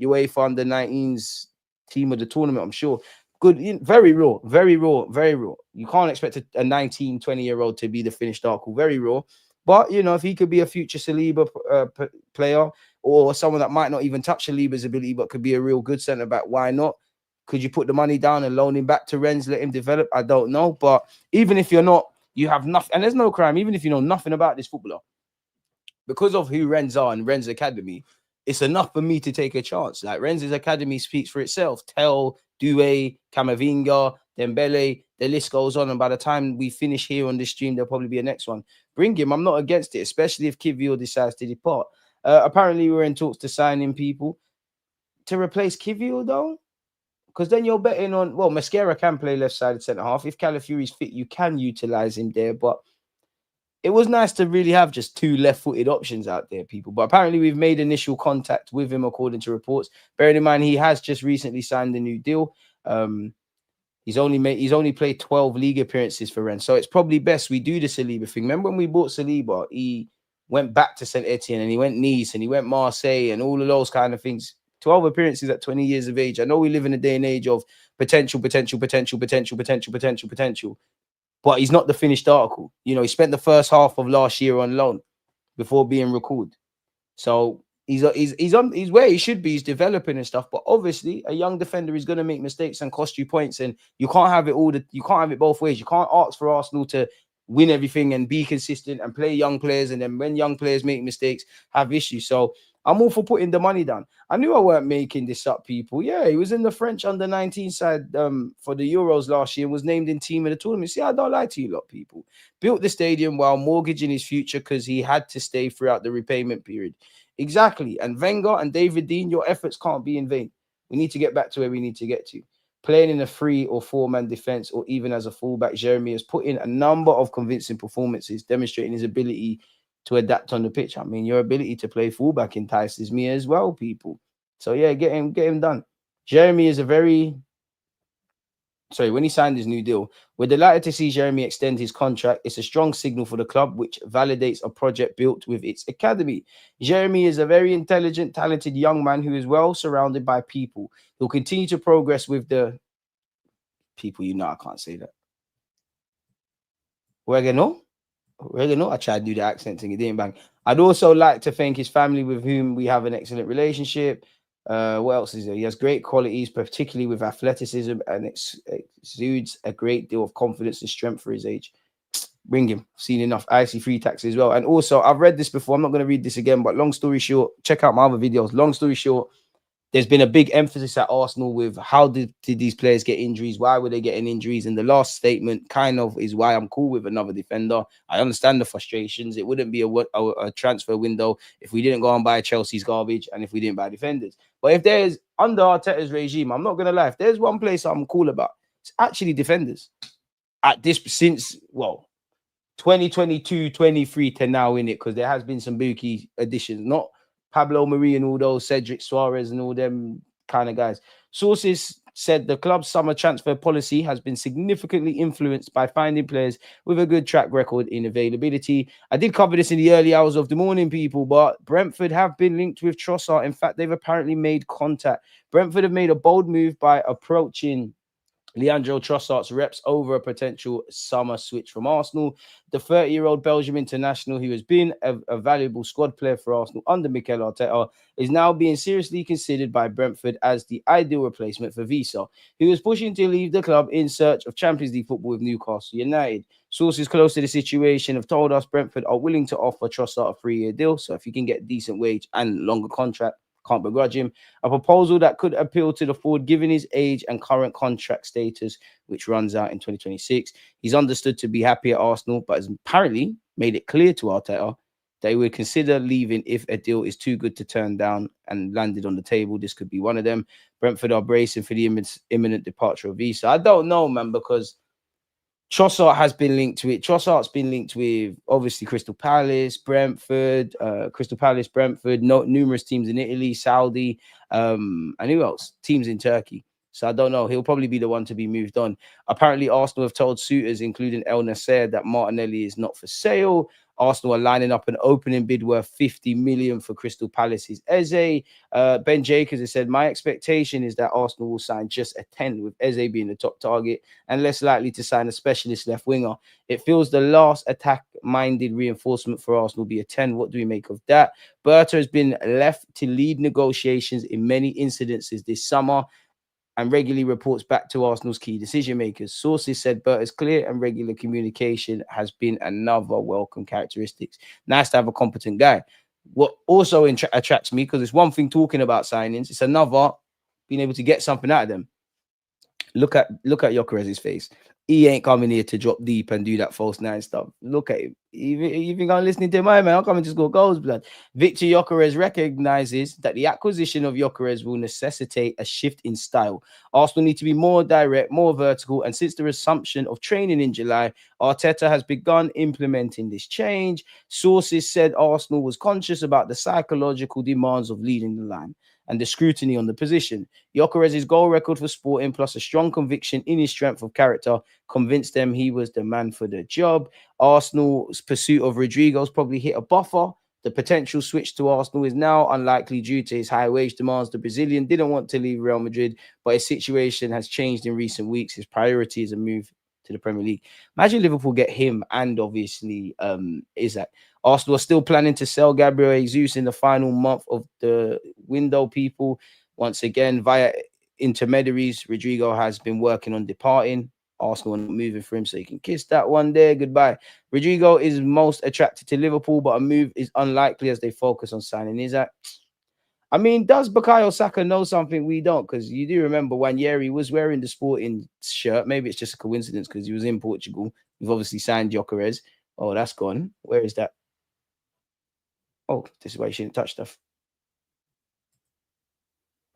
UEFA under-19s team of the tournament, I'm sure. Good, very raw, very raw, very raw. You can't expect a 19, 20-year-old to be the finished article. Very raw. But, you know, if he could be a future Saliba player or someone that might not even touch Saliba's ability but could be a real good centre-back, why not? Could you put the money down and loan him back to Rennes, let him develop? I don't know. But even if you're not, you have nothing, and there's no crime, even if you know nothing about this footballer, because of who Rennes are and Rennes Academy, it's enough for me to take a chance. Like, Rennes' academy speaks for itself. Tel, Doué, Camavinga, Dembele, the list goes on. And by the time we finish here on this stream, there'll probably be a next one. Bring him. I'm not against it, especially if Kiwior decides to depart. Apparently, we're in talks to sign in people to replace Kiwior, though. Because then you're betting on, well, Mascara can play left-sided centre-half. If Calafiori's fit, you can utilise him there. But it was nice to really have just two left-footed options out there, people. But apparently we've made initial contact with him, according to reports. Bearing in mind, he has just recently signed a new deal. He's only played 12 league appearances for Rennes. So it's probably best we do the Saliba thing. Remember when we bought Saliba, he went back to Saint Etienne and he went Nice and he went Marseille and all of those kind of things. 12 appearances at 20 years of age. I know we live in a day and age of potential. But he's not the finished article. You know, he spent the first half of last year on loan before being recalled. So he's where he should be. He's developing and stuff. But obviously, a young defender is going to make mistakes and cost you points. And you can't have it you can't have it both ways. You can't ask for Arsenal to win everything and be consistent and play young players. And then when young players make mistakes, have issues. So I'm all for putting the money down. I knew I weren't making this up, people. Yeah, he was in the French under-19 side for the Euros last year and was named in team of the tournament. See, I don't lie to you lot, people. Built the stadium while mortgaging his future because he had to stay throughout the repayment period. Exactly. And Wenger and David Dean, your efforts can't be in vain. We need to get back to where we need to get to. Playing in a 3 or 4-man defense or even as a fullback, Jérémy has put in a number of convincing performances, demonstrating his ability to adapt on the pitch. I mean, your ability to play fullback entices me as well, people. So yeah, get him done. Jérémy is when he signed his new deal, we're delighted to see Jérémy extend his contract. It's a strong signal for the club, which validates a project built with its academy. Jérémy is a very intelligent, talented young man who is well surrounded by people. He'll continue to progress with the people. You know, I can't say that. Oregano? I tried to do the accent thing, it didn't bang. I'd also like to thank his family with whom we have an excellent relationship. What else is there? He has great qualities, particularly with athleticism, and exudes a great deal of confidence and strength for his age. Bring him. Seen enough. I see free tax as well. And also, I've read this before. I'm not going to read this again, but long story short, check out my other videos. Long story short, there's been a big emphasis at Arsenal with how did these players get injuries? Why were they getting injuries? And the last statement kind of is why I'm cool with another defender. I understand the frustrations. It wouldn't be a transfer window if we didn't go and buy Chelsea's garbage and if we didn't buy defenders. But if there's, under Arteta's regime, I'm not going to lie, if there's one place I'm cool about, it's actually defenders. At this, since, 2022, 23 to now, in it, because there has been some bookie additions, not Pablo Mari and all those, Cedric Suarez and all them kind of guys. Sources said the club's summer transfer policy has been significantly influenced by finding players with a good track record in availability. I did cover this in the early hours of the morning, people, but Brentford have been linked with Trossard. In fact, they've apparently made contact. Brentford have made a bold move by approaching Leandro Trossard's reps over a potential summer switch from Arsenal. The 30-year-old Belgium international, who has been a valuable squad player for Arsenal under Mikel Arteta, is now being seriously considered by Brentford as the ideal replacement for Visa, who is pushing to leave the club in search of Champions League football with Newcastle United. Sources close to the situation have told us Brentford are willing to offer Trossard a 3-year deal, so if you can get a decent wage and longer contract, can't begrudge him. A proposal that could appeal to the forward given his age and current contract status, which runs out in 2026. He's understood to be happy at Arsenal, but has apparently made it clear to Arteta They would consider leaving if a deal is too good to turn down and landed on the table. This could be one of them. Brentford are bracing for the imminent departure of Visa. I don't know, man, because Trossard has been linked to it. Trossard's been linked with obviously Crystal Palace, Brentford, numerous teams in Italy, Saudi, and who else? Teams in Turkey. So I don't know. He'll probably be the one to be moved on. Apparently, Arsenal have told suitors, including El Nasser, that Martinelli is not for sale. Arsenal are lining up an opening bid worth 50 million for Crystal Palace's Eze. Ben Jacobs has said, my expectation is that Arsenal will sign just a 10, with Eze being the top target and less likely to sign a specialist left winger. It feels the last attack-minded reinforcement for Arsenal will be a 10. What do we make of that? Berta has been left to lead negotiations in many incidences this summer and regularly reports back to Arsenal's key decision makers. Sources said Berta's clear and regular communication has been another welcome characteristic. Nice to have a competent guy. What also attracts me, because it's one thing talking about signings, it's another being able to get something out of them. Look at Gyökeres's face. He ain't coming here to drop deep and do that false nine stuff. Look at him. You think I'm listening to my man? I'll come and just go goals, blood. Victor Gyökeres recognizes that the acquisition of Gyökeres will necessitate a shift in style. Arsenal need to be more direct, more vertical, and since the resumption of training in July, Arteta has begun implementing this change. Sources said Arsenal was conscious about the psychological demands of leading the line and the scrutiny on the position. Gyökeres' goal record for Sporting, plus a strong conviction in his strength of character, convinced them he was the man for the job. Arsenal's pursuit of Rodrigo's probably hit a buffer. The potential switch to Arsenal is now unlikely due to his high wage demands. The Brazilian didn't want to leave Real Madrid, but his situation has changed in recent weeks. His priority is a move to the Premier League. Imagine Liverpool get him and obviously Isaac. Arsenal are still planning to sell Gabriel Jesus in the final month of the window, people. Once again, via intermediaries, Rodrigo has been working on departing. Arsenal are not moving for him, so you can kiss that one there. Goodbye. Rodrigo is most attracted to Liverpool, but a move is unlikely as they focus on signing Isaac. I mean, does Bukayo Saka know something we don't? Because you do remember when Yeri was wearing the Sporting shirt. Maybe it's just a coincidence because he was in Portugal. We've obviously signed Gyökeres. Oh, that's gone. Where is that? Oh, this is why you shouldn't touch stuff.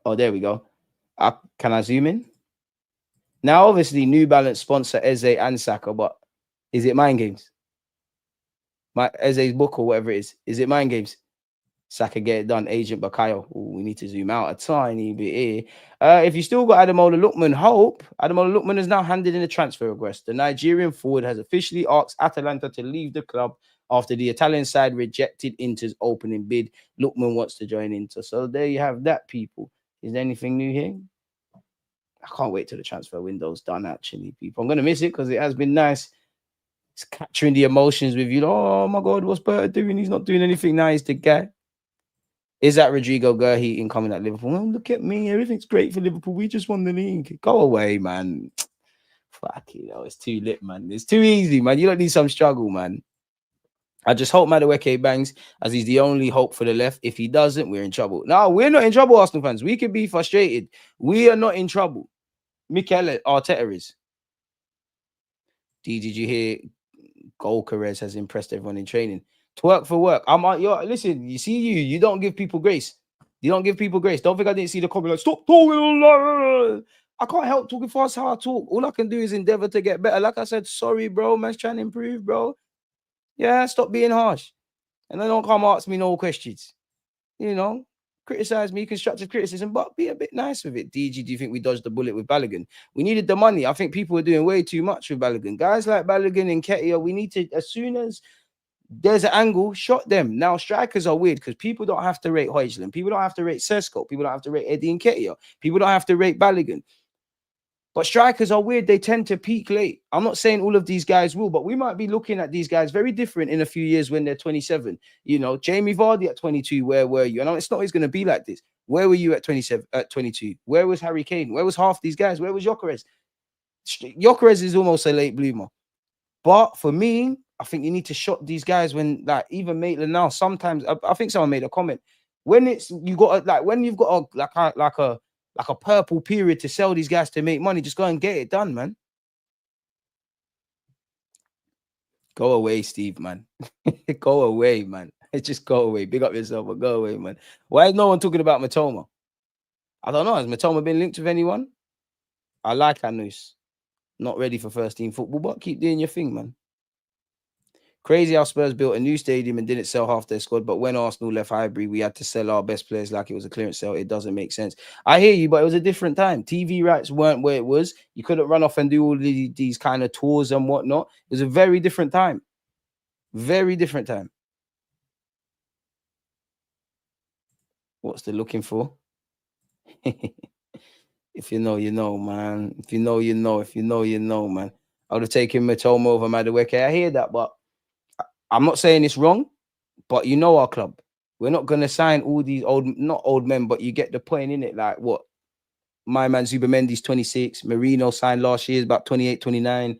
Oh, there we go. Can I zoom in? Now, obviously, New Balance sponsor Eze and Saka, but is it Mind Games? My Eze's book or whatever it is. Is it Mind Games? Saka get it done. Agent Bukayo. Ooh, we need to zoom out a tiny bit here. If you still got Ademola Lookman, Ademola Lookman has now handed in a transfer request. The Nigerian forward has officially asked Atalanta to leave the club after the Italian side rejected Inter's opening bid. Lookman wants to join Inter. So there you have that, people. Is there anything new here? I can't wait till the transfer window's done, actually, people. I'm going to miss it because it has been nice. It's capturing the emotions with you. Oh, my God, what's Berta doing? He's not doing anything nice, the guy. Is that Rodrigo Gurhey incoming at Liverpool? Well, look at me. Everything's great for Liverpool. We just won the league. Go away, man. Fuck you know, it's too lit, man. It's too easy, man. You don't need some struggle, man. I just hope Madueke bangs, as he's the only hope for the left. If he doesn't, we're in trouble. No, we're not in trouble, Arsenal fans. We can be frustrated. We are not in trouble. Mikel Arteta is. Did you hear? Gyökeres has impressed everyone in training. Twerk for work. Listen, you see you don't give people grace. You don't give people grace. Don't think I didn't see the comment like, stop talking. I can't help talking fast how I talk. All I can do is endeavor to get better. Like I said, sorry, bro. Man's trying to improve, bro. Yeah, stop being harsh. And then don't come ask me no questions. You know, criticize me, constructive criticism, but be a bit nice with it. DG, do you think we dodged the bullet with Balogun? We needed the money. I think people were doing way too much with Balogun. Guys like Balogun and Ketia, we need to, as soon as there's an angle, shot them. Now, strikers are weird because people don't have to rate Højlund. People don't have to rate Sesko. People don't have to rate Eddie and Ketia. People don't have to rate Balogun. But strikers are weird. They tend to peak late. I'm not saying all of these guys will, but we might be looking at these guys very different in a few years when they're 27. You know, Jamie Vardy at 22, where were you? And it's not always going to be like this. Where were you at 27, at 22? Where was Harry Kane? Where was half these guys? Where was Gyökeres? Gyökeres is almost a late bloomer. But for me, I think you need to shot these guys when, like, even Maitland now, sometimes, I think someone made a comment. When it's, you got, like, when you've got a purple period to sell these guys to make money, just go and get it done, man. Go away, Steve, man. Go away, man. Just go away. Big up yourself, but go away, man. Why is no one talking about Matoma? I don't know. Has Matoma been linked with anyone? I like Anus. Not ready for first team football, but keep doing your thing, man. Crazy how Spurs built a new stadium and didn't sell half their squad, but when Arsenal left Highbury, we had to sell our best players like it was a clearance sale. It doesn't make sense. I hear you, but it was a different time. TV rights weren't where it was. You couldn't run off and do all these kind of tours and whatnot. It was a very different time. Very different time. What's they looking for? If you know, you know, man. If you know, you know. If you know, you know, man. I would have taken Matoma over Madueke. I hear that, but I'm not saying it's wrong. But you know our club. We're not going to sign all these not old men, but you get the point in it. Like what? My man Zubamendi's 26. Marino signed last year, about 28, 29.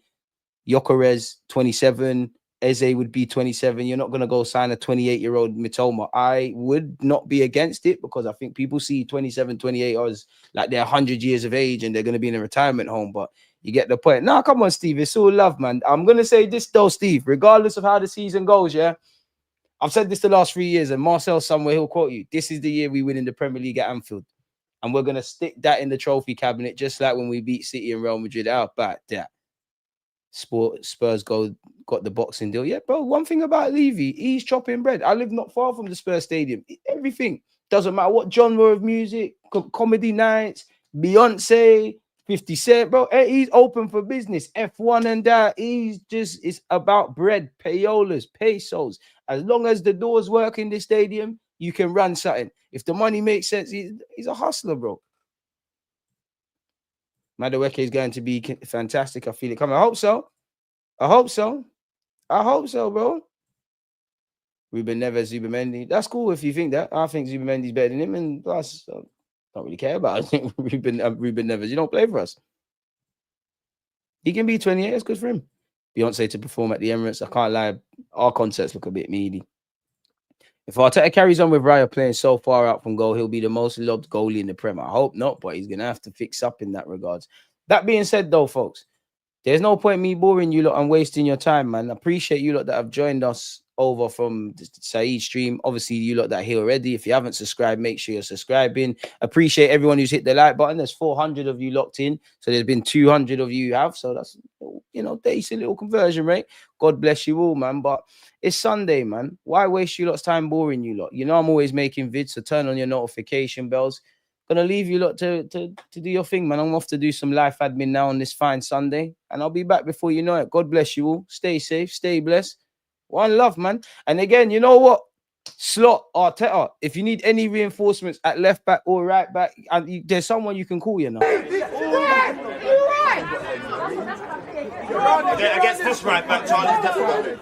Gyökeres, 27. Eze would be 27. You're not going to go sign a 28-year-old Mitoma. I would not be against it because I think people see 27, 28 as like they're 100 years of age and they're going to be in a retirement home. But you get the point. Nah, come on, Steve. It's all love, man. I'm going to say this though, Steve, regardless of how the season goes, yeah? I've said this the last 3 years, and Marcel somewhere he'll quote you. This is the year we win in the Premier League at Anfield. And we're going to stick that in the trophy cabinet, just like when we beat City and Real Madrid. How about that? Spurs got the boxing deal. Yeah, bro, one thing about Levy, he's chopping bread. I live not far from the Spurs Stadium. Everything. Doesn't matter what genre of music, comedy nights, Beyonce, 50 Cent, bro. He's open for business. F1 and that. It's about bread, payolas, pesos. As long as the doors work in the stadium, you can run something. If the money makes sense, he's a hustler, bro. Madueke is going to be fantastic. I feel it coming. I hope so. I hope so. I hope so, bro. Ruben Neves, Zubamendi. That's cool if you think that. I think Zubamendi's better than him, and plus, I don't really care about Ruben Neves. You don't play for us. He can be 28. It's good for him. Beyonce to perform at the Emirates. I can't lie. Our concerts look a bit meaty. If Arteta carries on with Raya playing so far out from goal, he'll be the most loved goalie in the Prem. I hope not, but he's going to have to fix up in that regards. That being said, though, folks, there's no point me boring you lot and wasting your time, man. I appreciate you lot that have joined us over from the Saeed stream. Obviously, you lot that are here already. If you haven't subscribed, make sure you're subscribing. Appreciate everyone who's hit the like button. There's 400 of you locked in. So there's been 200 of you have. So that's, you know, decent little conversion rate. God bless you all, man. But it's Sunday, man. Why waste you lot's time boring you lot? You know I'm always making vids, so turn on your notification bells. Gonna leave you lot to do your thing, man. I'm off to do some life admin now on this fine Sunday, and I'll be back before you know it. God bless you all. Stay safe, stay blessed. One love, man. And again, you know what? Slot Arteta. If you need any reinforcements at left back or right back, and there's someone you can call, you know. Against this right back, Charlie, definitely.